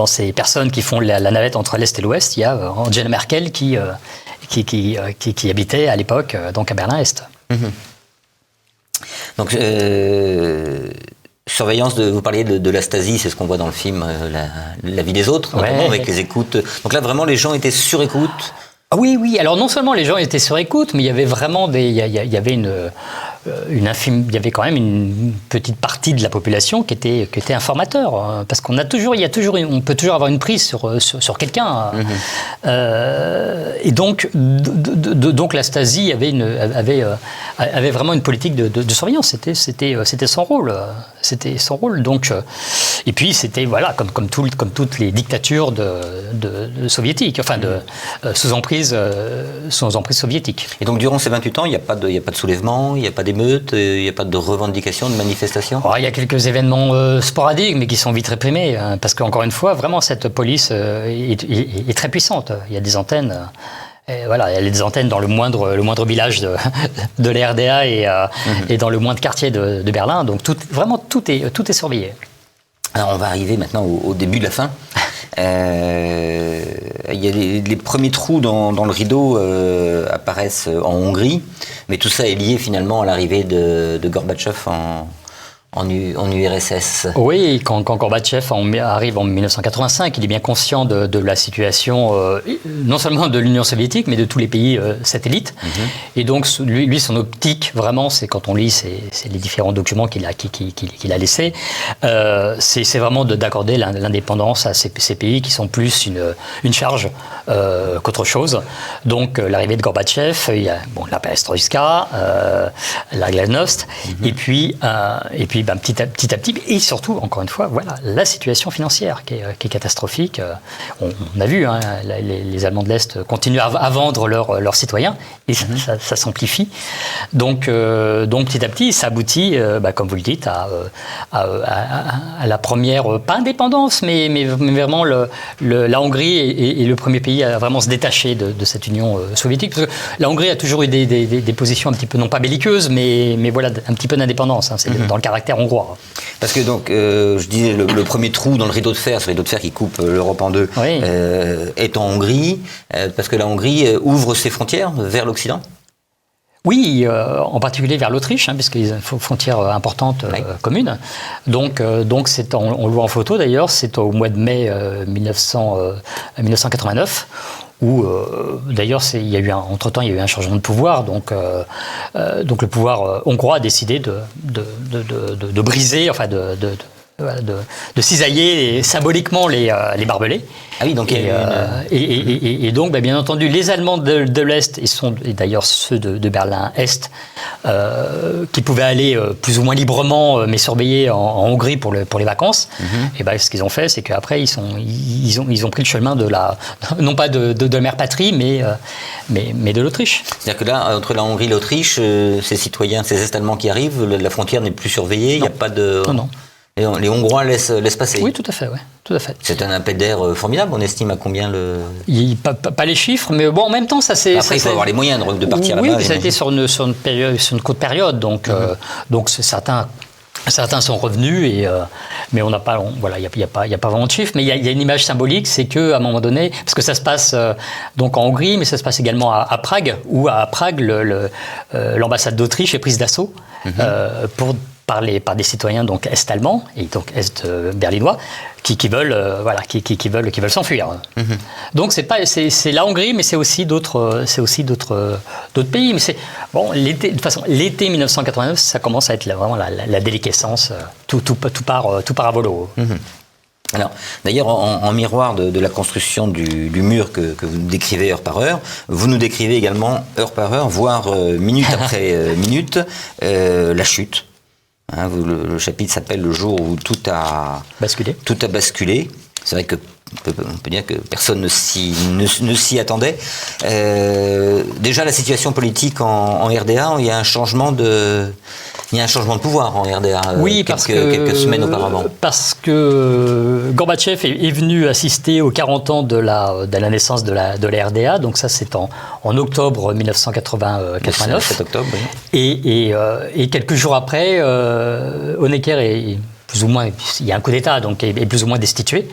ces personnes qui font la navette entre l'Est et l'Ouest, il y a Angela Merkel qui habitait à l'époque donc à Berlin-Est. Donc, surveillance, vous parliez de la Stasi, c'est ce qu'on voit dans le film La vie des autres, notamment avec les écoutes. Donc là, vraiment, les gens étaient sur écoute. Ah oui. Alors non seulement les gens étaient sur écoute, mais il y avait vraiment il y avait quand même une petite partie de la population qui était informateur, parce on peut toujours avoir une prise sur quelqu'un. Et donc la Stasi avait vraiment une politique de surveillance. C'était son rôle. C'était son rôle. Donc et puis c'était comme toutes les dictatures de soviétiques, enfin sous emprise soviétique. Et donc durant ces 28 ans, il n'y a pas de soulèvement, il n'y a pas d'émeutes, il n'y a pas de revendications, de manifestations? Il y a quelques événements sporadiques, mais qui sont vite réprimés, parce qu'encore une fois, vraiment, cette police est très puissante. Il y a des antennes. Il y a des antennes dans le moindre village de la RDA et dans le moindre quartier de Berlin. Donc tout est surveillé. Alors on va arriver maintenant au début de la fin. Il y a les premiers trous dans le rideau apparaissent en Hongrie, mais tout ça est lié finalement à l'arrivée de Gorbatchev en URSS. Oui, quand Gorbatchev arrive en 1985, il est bien conscient de la situation, non seulement de l'Union soviétique, mais de tous les pays satellites. Et donc, lui, son optique, vraiment, c'est quand on lit les différents documents qu'il a laissés, c'est vraiment d'accorder l'indépendance à ces pays qui sont plus une charge qu'autre chose. Donc, l'arrivée de Gorbatchev, il y a la perestroïka, la glasnost, et puis petit à petit, et surtout, encore une fois, la situation financière qui est catastrophique. On a vu, les Allemands de l'Est continuent à vendre leurs citoyens, et ça s'amplifie. Donc, petit à petit, ça aboutit, comme vous le dites, à la première, pas indépendance, mais vraiment la Hongrie est le premier pays à vraiment se détacher de cette Union soviétique. Parce que la Hongrie a toujours eu des positions un petit peu, non pas belliqueuses, mais un petit peu d'indépendance. C'est dans le caractère hongrois. Parce que donc, je disais, le premier trou dans le rideau de fer, ce rideau de fer qui coupe l'Europe en deux, est en Hongrie, parce que la Hongrie ouvre ses frontières vers l'Occident. Oui, en particulier vers l'Autriche, puisqu'il y a une frontière importante commune. Donc on le voit en photo d'ailleurs, c'est au mois de mai 1989. Où d'ailleurs entre-temps il y a eu un changement de pouvoir, donc le pouvoir hongrois a décidé de briser, de cisailler symboliquement les barbelés. Ah oui, donc et donc, bien entendu, les Allemands de l'Est, et d'ailleurs ceux de Berlin-Est, qui pouvaient aller plus ou moins librement, mais surveillés en Hongrie pour les vacances, et ce qu'ils ont fait, c'est qu'après, ils ont pris le chemin non pas de la mère patrie, mais de l'Autriche. C'est-à-dire que là, entre la Hongrie et l'Autriche, ces citoyens, ces Est-Allemands qui arrivent, la frontière n'est plus surveillée, il n'y a pas de... Non. Les Hongrois laissent passer. Oui, tout à fait. C'est un appel d'air formidable. On estime à combien le... Pas les chiffres, mais bon, en même temps, ça c'est... Après, il faut avoir les moyens de partir là-bas. Oui, mais ça a été sur une courte période, donc certains sont revenus, mais on n'a pas... Voilà, il n'y a pas vraiment de chiffres, mais il y a une image symbolique, c'est qu'à un moment donné, parce que ça se passe donc en Hongrie, mais ça se passe également à Prague, où à Prague, l'ambassade d'Autriche est prise d'assaut par des citoyens donc est-allemands et donc est-berlinois qui veulent s'enfuir. Donc c'est la Hongrie, mais c'est aussi d'autres pays. Mais de toute façon l'été 1989, ça commence à être vraiment la déliquescence. Tout part à volo. Alors, d'ailleurs, en miroir de la construction du mur que vous décrivez heure par heure, vous nous décrivez également heure par heure, voire minute après minute, la chute. Le chapitre s'appelle « Le jour où tout a basculé ». C'est vrai qu'on peut dire que personne ne s'y attendait. Déjà, la situation politique en RDA, il y a un changement de pouvoir en RDA quelques semaines auparavant. Parce que Gorbatchev est venu assister aux 40 ans de la naissance de la RDA, donc ça c'est en octobre 1989. 7 octobre, oui. Et quelques jours après, Honecker est plus ou moins, il y a un coup d'État, donc est plus ou moins destitué,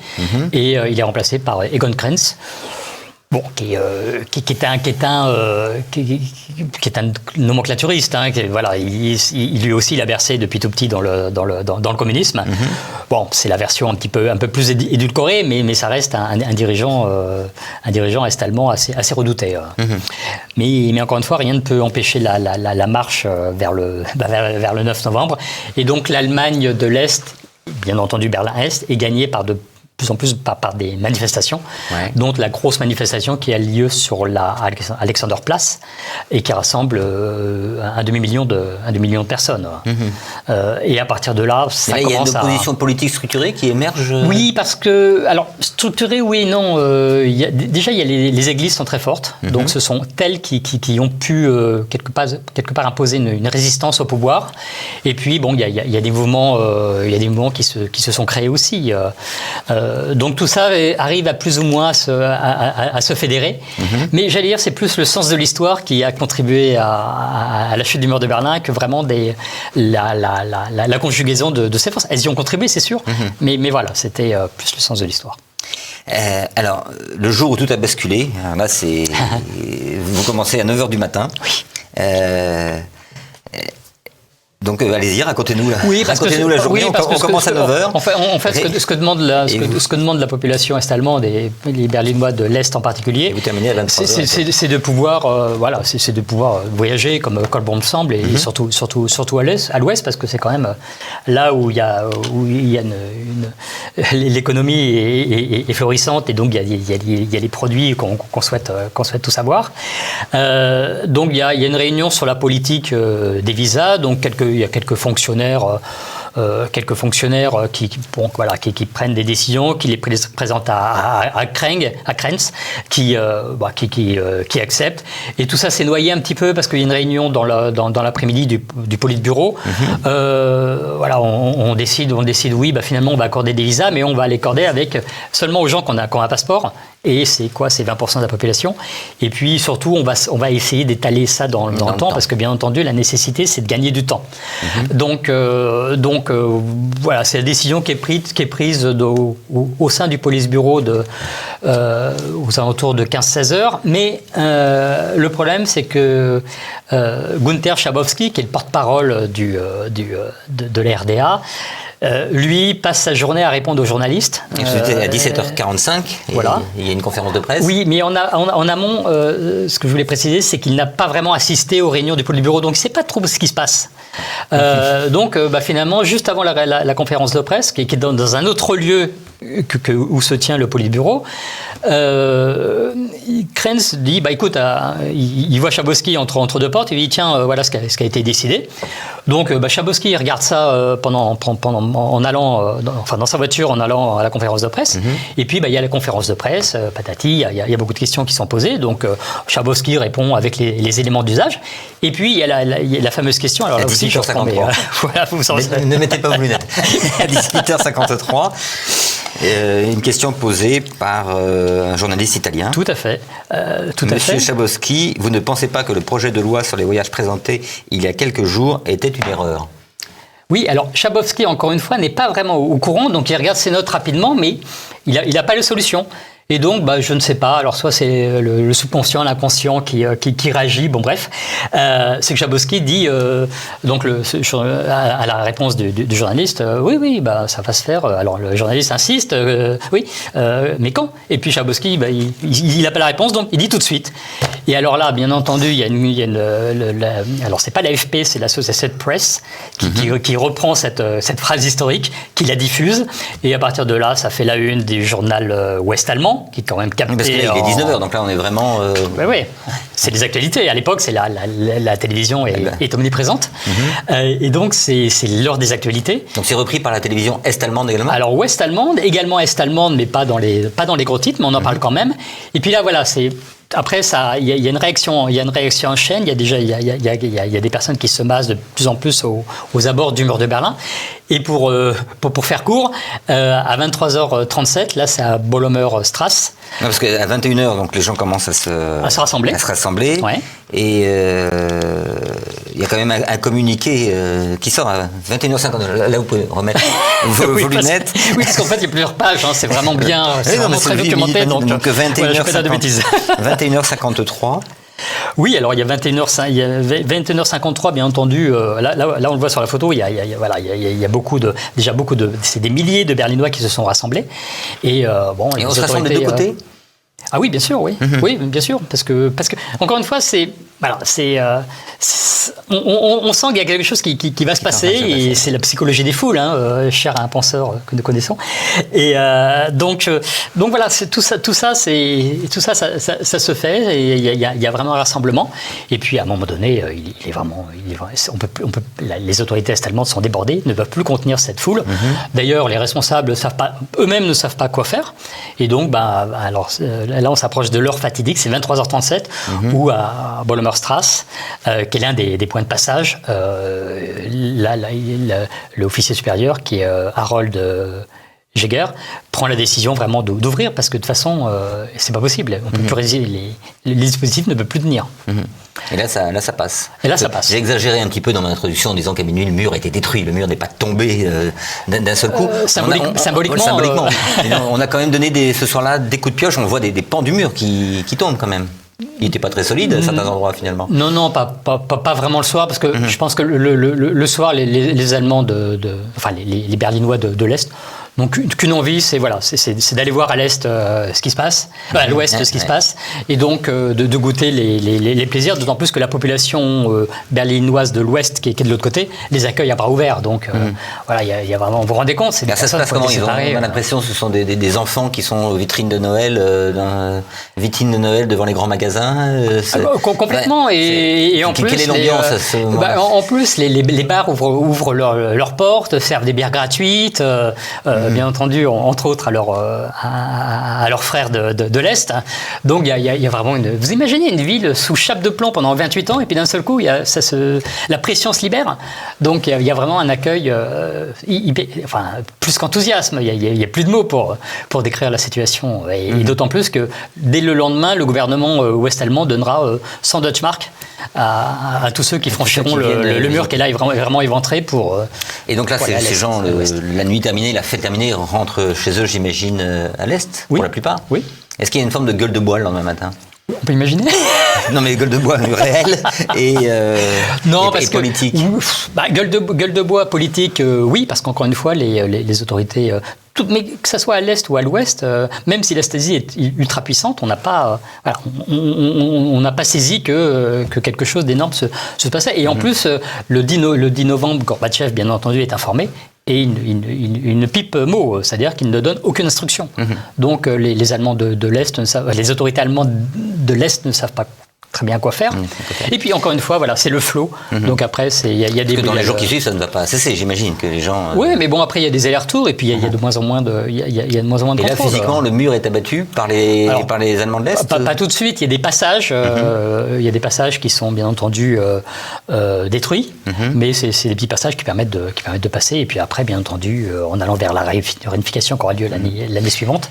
et il est remplacé par Egon Krenz. Bon, qui est un nomenclaturiste, il lui aussi il a bercé depuis tout petit dans le communisme. Bon, c'est la version un peu plus édulcorée, mais ça reste un dirigeant est-allemand assez redouté. Mais encore une fois, rien ne peut empêcher la marche vers le 9 novembre. Et donc l'Allemagne de l'Est, bien entendu Berlin-Est, est gagnée par de plus en plus par des manifestations, dont la grosse manifestation qui a lieu sur la Alexanderplatz et qui rassemble un demi-million de personnes. Et à partir de là, ça commence à... Il y a une opposition politique structurée qui émerge. Oui, parce que... Alors, structurée, oui et non. Déjà, il y a les églises sont très fortes. Donc, ce sont elles qui ont pu, quelque part imposer une résistance au pouvoir. Et puis, bon, il y a des mouvements qui se sont créés aussi. Donc tout ça arrive à plus ou moins à se fédérer. Mais j'allais dire, c'est plus le sens de l'histoire qui a contribué à la chute du mur de Berlin que vraiment la conjugaison de ces forces. Elles y ont contribué, c'est sûr, mais voilà, c'était plus le sens de l'histoire. Alors, le jour où tout a basculé, alors là, vous commencez à 9h du matin. Oui. Donc allez-y, racontez-nous la journée. Oui, on commence à 9h. En fait, ce que demande la population est-allemande et les Berlinois de l'Est en particulier, et vous terminez à 23h. C'est de pouvoir voyager comme bon me semble, et surtout à l'Ouest, parce que c'est quand même là où il y a l'économie est florissante, et donc il y a les produits qu'on souhaite tous avoir. Donc il y a une réunion sur la politique des visas, donc il y a quelques fonctionnaires qui prennent des décisions, qui les présentent à Krenz, qui accepte. Et tout ça s'est noyé un petit peu parce qu'il y a une réunion dans l'après-midi du Politburo. On décide, oui, finalement on va accorder des visas, mais on va les accorder seulement aux gens qui ont un passeport. Et c'est 20% de la population. Et puis surtout, on va essayer d'étaler ça dans le temps, parce que bien entendu, la nécessité, c'est de gagner du temps. Donc, voilà, c'est la décision qui est prise au sein du Politburo aux alentours de 15-16 heures. Mais le problème, c'est que Günther Schabowski, qui est le porte-parole de la RDA, lui passe sa journée à répondre aux journalistes. C'était à 17h45, voilà. Il y a une conférence de presse. Oui, mais en amont, ce que je voulais préciser, c'est qu'il n'a pas vraiment assisté aux réunions du Politburo, donc il ne sait pas trop ce qui se passe. Donc, finalement, juste avant la conférence de presse, qui est dans un autre lieu où se tient le Politburo, Krenz dit, écoute, il voit Schabowski entre deux portes, et il dit, tiens, voilà ce qui a été décidé. Donc, Schabowski regarde ça en allant, dans sa voiture, en allant à la conférence de presse. Et puis, il y a la conférence de presse, patati, il y a beaucoup de questions qui sont posées. Donc, Schabowski répond avec les éléments d'usage. Et puis, il y a la fameuse question. Alors là aussi, je reprends, voilà, ne mettez pas vos lunettes. À 18h53. Une question posée par un journaliste italien. Tout à fait. Monsieur Schabowski, vous ne pensez pas que le projet de loi sur les voyages présenté il y a quelques jours était une erreur? Oui, alors Schabowski, encore une fois, n'est pas vraiment au courant, donc il regarde ses notes rapidement, mais il n'a pas de solution. Et donc, je ne sais pas. Alors, soit c'est le subconscient, l'inconscient qui réagit. Bon, bref, c'est que Schabowski dit à la réponse du journaliste, oui, ça va se faire. Alors, le journaliste insiste, oui, mais quand? Et puis Schabowski, il n'a pas la réponse, donc il dit tout de suite. Et alors là, bien entendu, alors c'est pas l'AFP, c'est l'Associated Press qui reprend cette phrase historique, qui la diffuse, et à partir de là, ça fait la une du journal ouest allemand, qui est quand même capté. Parce que là, il est 19h, donc là, on est vraiment. Oui, c'est des actualités. À l'époque, c'est la télévision est omniprésente. Et donc, c'est l'heure des actualités. Donc, c'est repris par la télévision est-allemande également? Alors, ouest-allemande, également est-allemande, mais pas dans les gros titres, mais on en parle quand même. Et puis là, voilà, c'est. Après, il y a une réaction en chaîne. Il y a des personnes qui se massent de plus en plus aux abords du mur de Berlin. Et pour faire court, à 23h37, là, c'est à Bollomer Strasse. Non, parce qu'à 21h, donc les gens commencent à se rassembler. Ouais. Et il y a quand même un communiqué qui sort à 21h50. Là, vous pouvez remettre vos lunettes. Oui, parce qu'en fait, il y a plusieurs pages. C'est vraiment bien. C'est vraiment très documenté. Donc 21h53. Oui, alors il y a 21h53, bien entendu. Là, on le voit sur la photo. Il y a c'est des milliers de Berlinois qui se sont rassemblés. Et on se rassemble des deux côtés. Ah oui, bien sûr, oui. Oui, bien sûr, parce que encore une fois, on sent qu'il y a quelque chose qui va se passer, et c'est la psychologie des foules, cher à un penseur que nous connaissons. Et donc voilà, tout ça se fait, et il y a vraiment un rassemblement. Et puis à un moment donné, les autorités est-allemandes sont débordées, ne peuvent plus contenir cette foule. D'ailleurs, les responsables eux-mêmes ne savent pas quoi faire. Et donc, alors là, on s'approche de l'heure fatidique, c'est 23h37, où à Bollomer Strasse, qui est l'un des points de passage, l'officier supérieur, qui est Harold Jäger, prend la décision vraiment d'ouvrir, parce que de toute façon, c'est pas possible. On peut plus résister, les dispositifs ne peuvent plus tenir. Et là, ça passe. J'ai exagéré un petit peu dans mon introduction en disant qu'à minuit, le mur était détruit. Le mur n'est pas tombé d'un seul coup. Symboliquement. On a quand même donné ce soir-là des coups de pioche. On voit des pans du mur qui tombent quand même. Il n'était pas très solide à certains endroits finalement. Non, pas vraiment le soir, parce que je pense que le soir, les Allemands les Berlinois de l'Est n'ont qu'une envie, c'est d'aller voir à l'Est ce qui se passe, à l'Ouest ce qui se passe, et donc de goûter les plaisirs, d'autant plus que la population berlinoise de l'Ouest, qui est de l'autre côté, les accueille à bras ouverts. Donc il y a vraiment, vous vous rendez compte, c'est des ça se passe comment? On a l'impression que ce sont des enfants qui sont aux vitrines de Noël, devant les grands magasins. Complètement. Et en plus, quelle est l'ambiance à ce moment-là? En plus, les bars ouvrent leurs portes, servent des bières gratuites. Bien entendu, entre autres à leurs frères de l'Est. Donc il y a vraiment vous imaginez une ville sous chape de plomb pendant 28 ans, et puis d'un seul coup, la pression se libère. Donc il y a vraiment un accueil, plus qu'enthousiasme. Il y a plus de mots pour décrire la situation. Et d'autant plus que dès le lendemain, le gouvernement ouest-allemand donnera 100 Deutschmark à tous ceux qui franchiront le mur qui est là, est vraiment éventré pour. Et donc là, ces gens, la nuit terminée, la fête terminée, rentrent chez eux, j'imagine, à l'Est, pour la plupart. Oui. Est-ce qu'il y a une forme de gueule de bois le lendemain matin? On peut imaginer. Non, mais gueule de bois réelle et politique. Gueule de bois politique, oui, parce qu'encore une fois, les autorités mais que ça soit à l'est ou à l'ouest, même si la Stasi est ultra puissante, on n'a pas, on n'a pas saisi que quelque chose d'énorme se passait. Et en plus, le 10 novembre, Gorbatchev, bien entendu, est informé. Et il ne pipe mot, c'est-à-dire qu'il ne donne aucune instruction. Donc les Allemands de l'Est, les autorités allemandes de l'Est ne savent pas très bien quoi faire. Et puis encore une fois, voilà, c'est le flot. Donc après, il y a des... Parce que dans les jours qui suivent, ça ne va pas cesser, j'imagine que les gens... Oui, mais bon, après, il y a des allers-retours et puis il y a de moins en moins de, il y a de moins en moins de contrôle. Et là, physiquement, le mur est abattu par les Allemands de l'Est? Pas tout de suite. Il y a des passages, qui sont bien entendu détruits, mais c'est des petits passages qui permettent de passer. Et puis après, bien entendu, en allant vers la réunification qui aura lieu l'année suivante.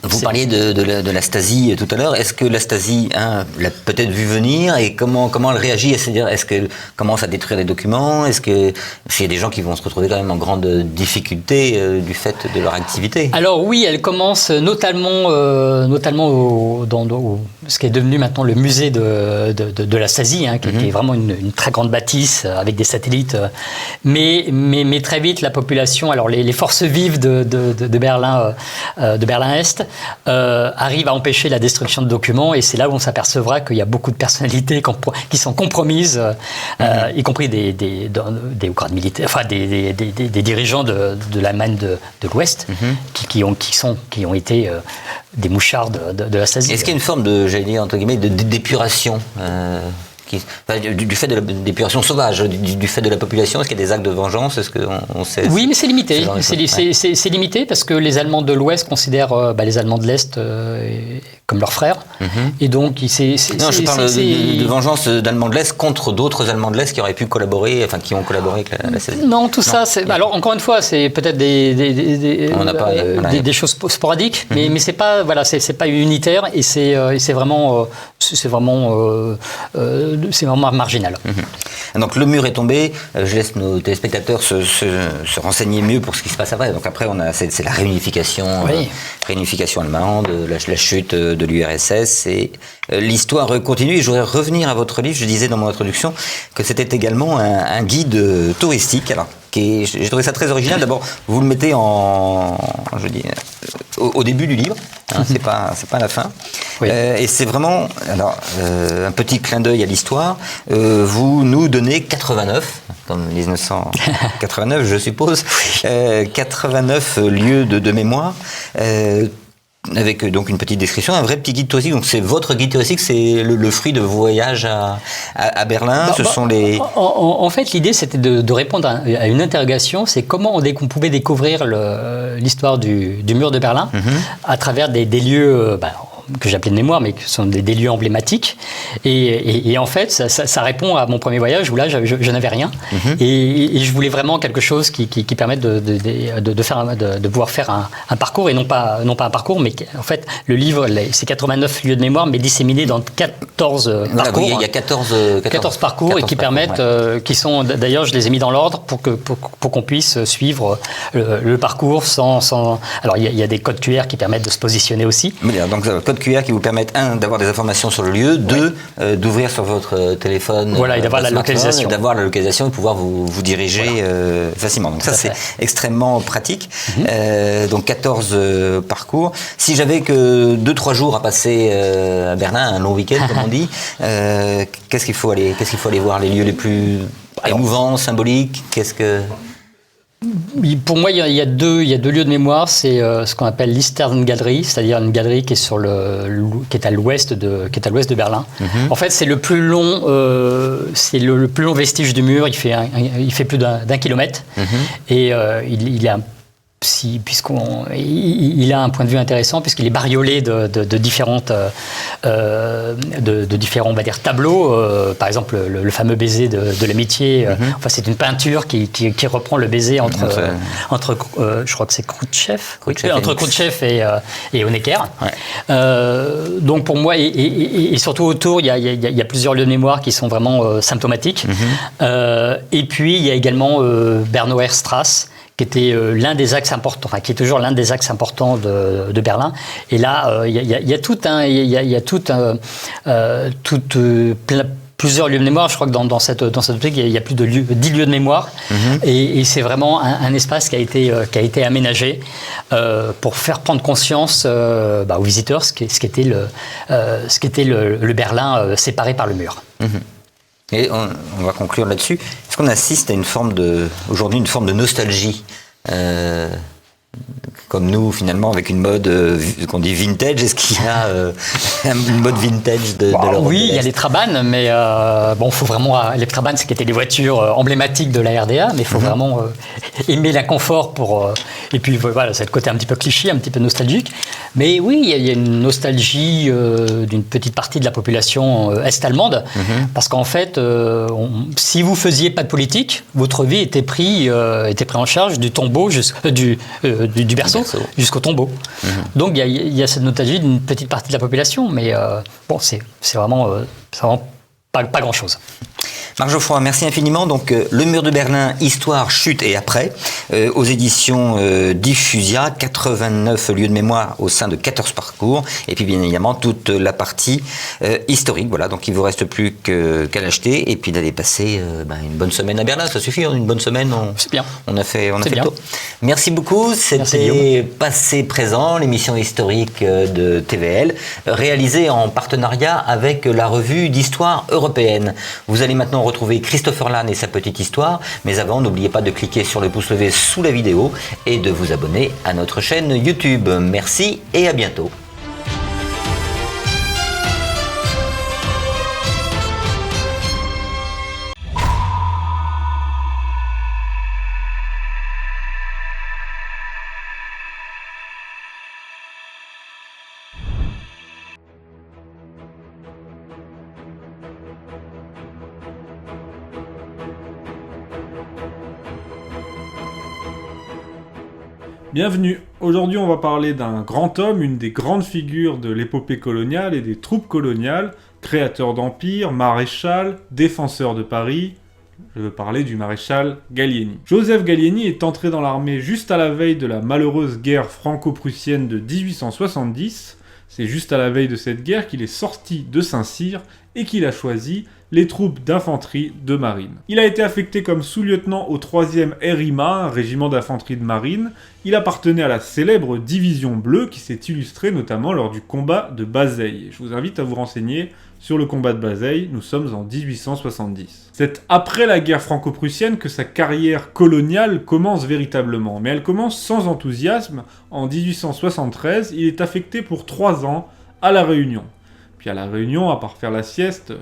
Vous parliez de la Stasi tout à l'heure. Est-ce que la Stasi l'a peut-être vu venir et comment elle réagit? C'est-à-dire, est-ce qu'elle commence à détruire les documents? Est-ce qu'il y a des gens qui vont se retrouver quand même en grande difficulté du fait de leur activité? Alors oui, elle commence notamment dans ce qui est devenu maintenant le musée de la Stasi, qui est vraiment une très grande bâtisse avec des satellites. Mais très vite, la population, alors les forces vives de Berlin, de Berlin-Est, arrivent à empêcher la destruction de documents, et c'est là où on s'apercevra qu'il y a beaucoup de personnalités qui sont compromises, y compris des grades militaires, enfin des dirigeants de l'Allemagne de l'Ouest, qui ont été des mouchards de la Stasi. Est-ce qu'il y a une forme de, j'allais dire entre guillemets, d'épuration du fait de l'épuration sauvage, du fait de la population? Est-ce qu'il y a des actes de vengeance? Est-ce qu'on sait? Oui, mais c'est limité. C'est limité parce que les Allemands de l'Ouest considèrent les Allemands de l'Est comme leurs frères. Et donc, non, je parle de vengeance d'Allemands de l'Est contre d'autres Allemands de l'Est qui auraient pu collaborer, enfin qui ont collaboré avec la Stasi. Non, tout ça, c'est... Alors, encore une fois, c'est peut-être des choses sporadiques, mais c'est pas, c'est pas unitaire, et c'est vraiment marginal. Donc le mur est tombé. Je laisse nos téléspectateurs se renseigner mieux pour ce qui se passe après. Donc après, c'est la réunification, réunification allemande, la chute de l'URSS, et l'histoire continue. Et je voudrais revenir à votre livre. Je disais dans mon introduction que c'était également un guide touristique. Alors, j'ai trouvé ça très original. D'abord, vous le mettez au début du livre. C'est pas à la fin. Oui. Et c'est vraiment un petit clin d'œil à l'histoire. Vous nous donnez 89, comme 1989, je suppose, 89 lieux de mémoire. Avec donc une petite description, un vrai petit guide touristique. Donc c'est votre guide touristique, c'est le fruit de vos voyages à Berlin. En fait, l'idée c'était de répondre à une interrogation, c'est comment on pouvait découvrir l'histoire du mur de Berlin à travers des lieux que j'appelais de mémoire, mais qui sont des lieux emblématiques. Et en fait, ça répond à mon premier voyage où là, je n'avais rien. Et je voulais vraiment quelque chose qui permette de pouvoir faire un parcours, et non pas un parcours, mais en fait, le livre, c'est 89 lieux de mémoire, mais disséminés dans 14 parcours. Il y a 14 parcours, 14 et qui permettent, qui sont, d'ailleurs, je les ai mis dans l'ordre pour qu'on puisse suivre le parcours sans... Alors, il y a des codes QR qui permettent de se positionner aussi. Donc, codes QR qui vous permettent, d'avoir des informations sur le lieu, d'ouvrir sur votre téléphone, et d'avoir la localisation. D'avoir la localisation et pouvoir vous diriger facilement. Donc ça, c'est extrêmement pratique. Donc 14 parcours. Si j'avais que 2-3 jours à passer à Berlin, un long week-end comme on dit, qu'est-ce qu'il faut aller voir? Les lieux les plus émouvants, symboliques? Pour moi, il y a deux lieux de mémoire. C'est ce qu'on appelle l'Eastern Gallery, c'est-à-dire une galerie qui est qui est à l'ouest de Berlin. En fait, c'est le plus long, plus long vestige du mur. Il fait plus d'1 kilomètre, et il a il a un point de vue intéressant puisqu'il est bariolé de différents, on va dire, tableaux. Par exemple, le fameux baiser de l'amitié. Enfin, c'est une peinture qui reprend le baiser entre je crois que c'est Khrouchtchev, entre Khrouchtchev et Honecker. Donc pour moi, et surtout autour, il y a plusieurs lieux de mémoire qui sont vraiment symptomatiques. Et puis il y a également Bernauer Straße, qui était l'un des axes importants, qui est toujours l'un des axes importants de Berlin. Et là, il y a plusieurs lieux de mémoire. Je crois que dans cette optique, il y a plus de 10 lieux de mémoire. Et c'est vraiment un espace qui a été aménagé pour faire prendre conscience aux visiteurs ce qu'était le Berlin séparé par le mur. Et on va conclure là-dessus. Est-ce qu'on assiste à aujourd'hui une forme de nostalgie comme nous, finalement, avec une mode qu'on dit vintage? Est-ce qu'il y a une mode vintage de l'Europe? Oui, il y a les Trabant, mais faut vraiment... les Trabant, c'était les voitures emblématiques de la RDA, mais il faut vraiment aimer l'inconfort pour... et puis voilà, c'est le côté un petit peu cliché, un petit peu nostalgique. Mais oui, il y a une nostalgie d'une petite partie de la population est-allemande, parce qu'en fait, si vous faisiez pas de politique, votre vie était prise en charge du tombeau, du berceau jusqu'au tombeau. Donc il y a cette nostalgie d'une petite partie de la population, mais c'est vraiment pas grand-chose. Marc Geoffroy, merci infiniment. Donc, Le Mur de Berlin, Histoire, Chute et Après, aux éditions Diffusia, 89 lieux de mémoire au sein de 14 parcours, et puis bien évidemment toute la partie historique. Voilà, donc il ne vous reste plus qu'à l'acheter, et puis d'aller passer une bonne semaine à Berlin. Ça suffit, une bonne semaine, c'est bien. On a fait le tour. Merci beaucoup. C'était Passé Présent, l'émission historique de TVL, réalisée en partenariat avec la revue d'histoire européenne. Vous allez maintenant retrouver Christopher Lann et sa petite histoire, mais avant, n'oubliez pas de cliquer sur le pouce levé sous la vidéo et de vous abonner à notre chaîne YouTube. Merci et à bientôt. Bienvenue. Aujourd'hui, on va parler d'un grand homme, une des grandes figures de l'épopée coloniale et des troupes coloniales, créateur d'empire, maréchal, défenseur de Paris. Je veux parler du maréchal Gallieni. Joseph Gallieni est entré dans l'armée juste à la veille de la malheureuse guerre franco-prussienne de 1870. C'est juste à la veille de cette guerre qu'il est sorti de Saint-Cyr et qu'il a choisi les troupes d'infanterie de marine. Il a été affecté comme sous-lieutenant au 3e RIMA, un régiment d'infanterie de marine. Il appartenait à la célèbre division bleue qui s'est illustrée notamment lors du combat de Bazeilles. Je vous invite à vous renseigner sur le combat de Bazeilles, nous sommes en 1870. C'est après la guerre franco-prussienne que sa carrière coloniale commence véritablement, mais elle commence sans enthousiasme. En 1873, il est affecté pour 3 ans à La Réunion. Puis à La Réunion, à part faire la sieste,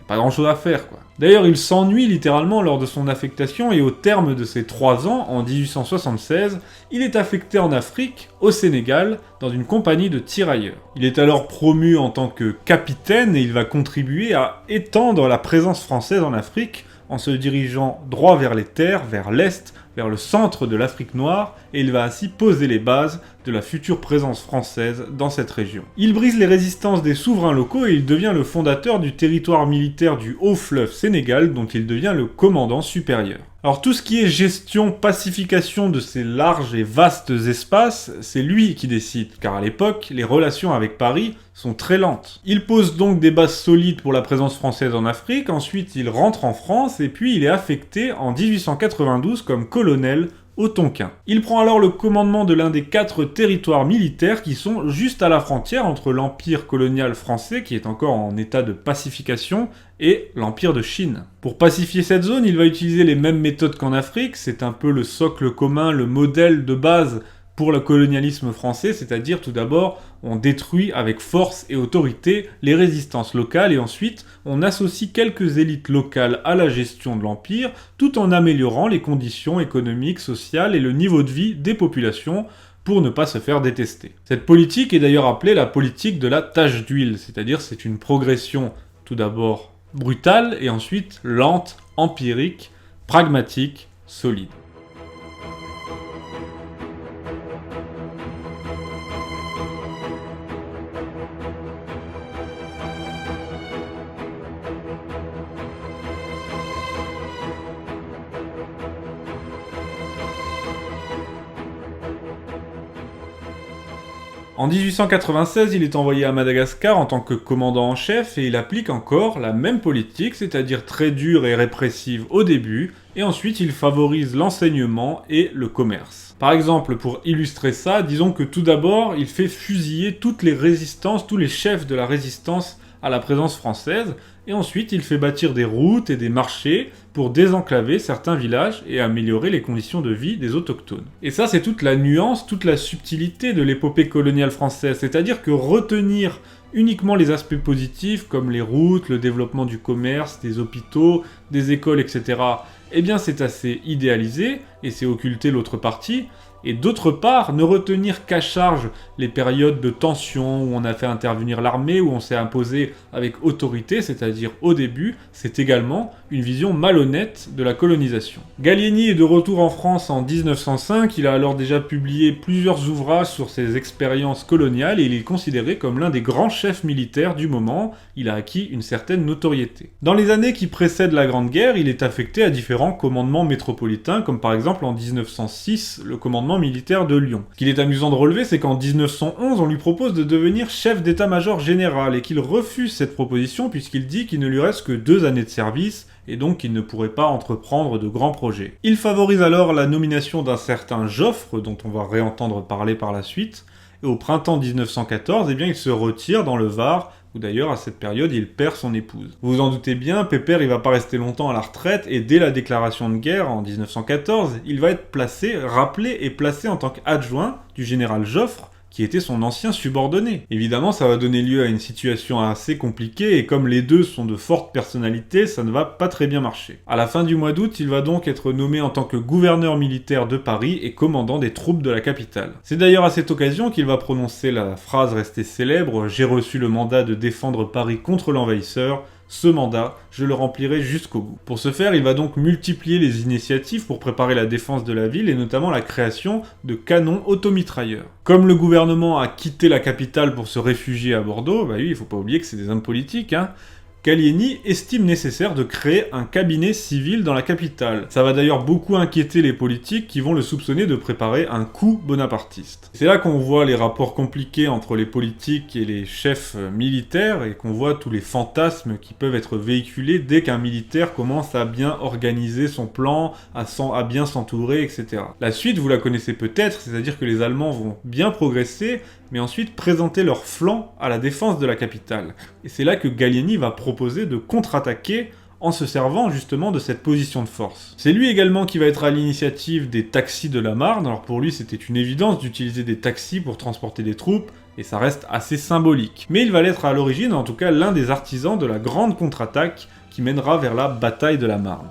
pas grand chose à faire, quoi. D'ailleurs, il s'ennuie littéralement lors de son affectation et au terme de ses 3 ans, en 1876, il est affecté en Afrique, au Sénégal, dans une compagnie de tirailleurs. Il est alors promu en tant que capitaine et il va contribuer à étendre la présence française en Afrique en se dirigeant droit vers les terres, vers l'est, vers le centre de l'Afrique noire, et il va ainsi poser les bases de la future présence française dans cette région. Il brise les résistances des souverains locaux et il devient le fondateur du territoire militaire du Haut-Fleuve Sénégal, dont il devient le commandant supérieur. Alors tout ce qui est gestion, pacification de ces larges et vastes espaces, c'est lui qui décide, car à l'époque, les relations avec Paris sont très lentes. Il pose donc des bases solides pour la présence française en Afrique, ensuite il rentre en France et puis il est affecté en 1892 comme colonel au Tonkin. Il prend alors le commandement de l'un des 4 territoires militaires qui sont juste à la frontière entre l'empire colonial français, qui est encore en état de pacification, et l'empire de Chine. Pour pacifier cette zone, il va utiliser les mêmes méthodes qu'en Afrique, c'est un peu le socle commun, le modèle de base pour le colonialisme français, c'est-à-dire tout d'abord, on détruit avec force et autorité les résistances locales et ensuite, on associe quelques élites locales à la gestion de l'empire, tout en améliorant les conditions économiques, sociales et le niveau de vie des populations pour ne pas se faire détester. Cette politique est d'ailleurs appelée la politique de la tache d'huile, c'est-à-dire c'est une progression tout d'abord brutale et ensuite lente, empirique, pragmatique, solide. En 1896, il est envoyé à Madagascar en tant que commandant en chef et il applique encore la même politique, c'est-à-dire très dure et répressive au début, et ensuite il favorise l'enseignement et le commerce. Par exemple, pour illustrer ça, disons que tout d'abord, il fait fusiller toutes les résistances, tous les chefs de la résistance à la présence française, et ensuite il fait bâtir des routes et des marchés pour désenclaver certains villages et améliorer les conditions de vie des autochtones. Et ça, c'est toute la nuance, toute la subtilité de l'épopée coloniale française, c'est-à-dire que retenir uniquement les aspects positifs comme les routes, le développement du commerce, des hôpitaux, des écoles, etc., eh bien c'est assez idéalisé, et c'est occulter l'autre partie, et d'autre part, ne retenir qu'à charge les périodes de tension où on a fait intervenir l'armée, où on s'est imposé avec autorité, c'est-à-dire au début, c'est également une vision malhonnête de la colonisation. Gallieni est de retour en France en 1905, il a alors déjà publié plusieurs ouvrages sur ses expériences coloniales et il est considéré comme l'un des grands chefs militaires du moment, il a acquis une certaine notoriété. Dans les années qui précèdent la Grande Guerre, il est affecté à différents commandements métropolitains, comme par exemple en 1906, le commandement militaire de Lyon. Ce qu'il est amusant de relever, c'est qu'en 1911, on lui propose de devenir chef d'état-major général et qu'il refuse cette proposition puisqu'il dit qu'il ne lui reste que 2 années de service et donc qu'il ne pourrait pas entreprendre de grands projets. Il favorise alors la nomination d'un certain Joffre, dont on va réentendre parler par la suite, et au printemps 1914, eh bien, il se retire dans le Var, où d'ailleurs à cette période il perd son épouse. Vous vous en doutez bien, Pépère il va pas rester longtemps à la retraite, et dès la déclaration de guerre en 1914, il va être rappelé et placé en tant qu'adjoint du général Joffre, qui était son ancien subordonné. Évidemment, ça va donner lieu à une situation assez compliquée, et comme les deux sont de fortes personnalités, ça ne va pas très bien marcher. À la fin du mois d'août, il va donc être nommé en tant que gouverneur militaire de Paris et commandant des troupes de la capitale. C'est d'ailleurs à cette occasion qu'il va prononcer la phrase restée célèbre « J'ai reçu le mandat de défendre Paris contre l'envahisseur ». Ce mandat, je le remplirai jusqu'au bout. Pour ce faire, il va donc multiplier les initiatives pour préparer la défense de la ville et notamment la création de canons automitrailleurs. Comme le gouvernement a quitté la capitale pour se réfugier à Bordeaux, bah oui, il faut pas oublier que c'est des hommes politiques, hein. Gallieni estime nécessaire de créer un cabinet civil dans la capitale. Ça va d'ailleurs beaucoup inquiéter les politiques qui vont le soupçonner de préparer un coup bonapartiste. C'est là qu'on voit les rapports compliqués entre les politiques et les chefs militaires et qu'on voit tous les fantasmes qui peuvent être véhiculés dès qu'un militaire commence à bien organiser son plan, à bien s'entourer, etc. La suite, vous la connaissez peut-être, c'est-à-dire que les Allemands vont bien progresser, mais ensuite présenter leur flanc à la défense de la capitale. Et c'est là que Gallieni va proposer de contre-attaquer en se servant justement de cette position de force. C'est lui également qui va être à l'initiative des taxis de la Marne, alors pour lui c'était une évidence d'utiliser des taxis pour transporter des troupes, et ça reste assez symbolique. Mais il va l'être à l'origine, en tout cas l'un des artisans de la grande contre-attaque qui mènera vers la bataille de la Marne.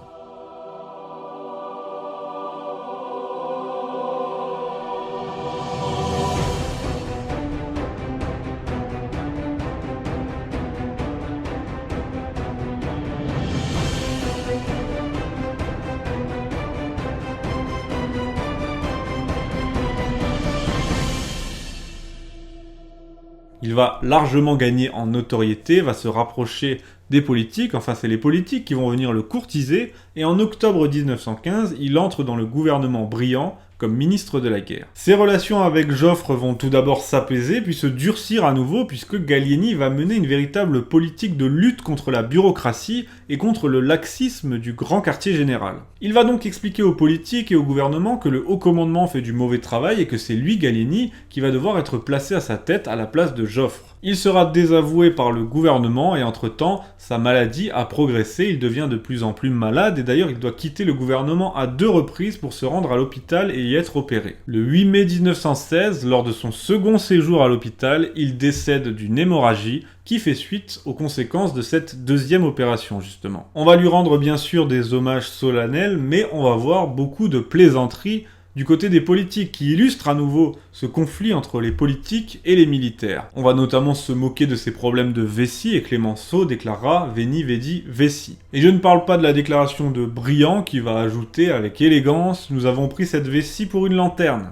Il va largement gagner en notoriété, va se rapprocher des politiques, enfin c'est les politiques qui vont venir le courtiser, et en octobre 1915, il entre dans le gouvernement Briand comme ministre de la guerre. Ses relations avec Joffre vont tout d'abord s'apaiser, puis se durcir à nouveau, puisque Gallieni va mener une véritable politique de lutte contre la bureaucratie et contre le laxisme du grand quartier général. Il va donc expliquer aux politiques et au gouvernement que le haut commandement fait du mauvais travail et que c'est lui, Gallieni, qui va devoir être placé à sa tête à la place de Joffre. Il sera désavoué par le gouvernement et entre-temps, sa maladie a progressé, il devient de plus en plus malade et d'ailleurs il doit quitter le gouvernement à 2 reprises pour se rendre à l'hôpital et y être opéré. Le 8 mai 1916, lors de son second séjour à l'hôpital, il décède d'une hémorragie qui fait suite aux conséquences de cette deuxième opération justement. On va lui rendre bien sûr des hommages solennels, mais on va voir beaucoup de plaisanteries du côté des politiques, qui illustre à nouveau ce conflit entre les politiques et les militaires. On va notamment se moquer de ces problèmes de vessie, et Clémenceau déclarera « Veni, vedi, vessie ». Et je ne parle pas de la déclaration de Briand, qui va ajouter avec élégance « Nous avons pris cette vessie pour une lanterne ».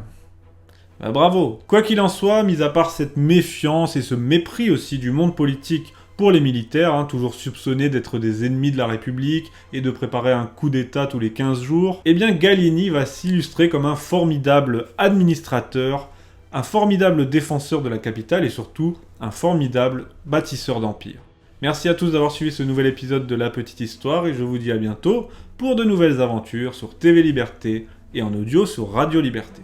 Bah bravo. Quoi qu'il en soit, mis à part cette méfiance et ce mépris aussi du monde politique pour les militaires, toujours soupçonnés d'être des ennemis de la République et de préparer un coup d'État tous les 15 jours, eh bien Gallieni va s'illustrer comme un formidable administrateur, un formidable défenseur de la capitale et surtout un formidable bâtisseur d'empire. Merci à tous d'avoir suivi ce nouvel épisode de La Petite Histoire et je vous dis à bientôt pour de nouvelles aventures sur TV Liberté et en audio sur Radio Liberté.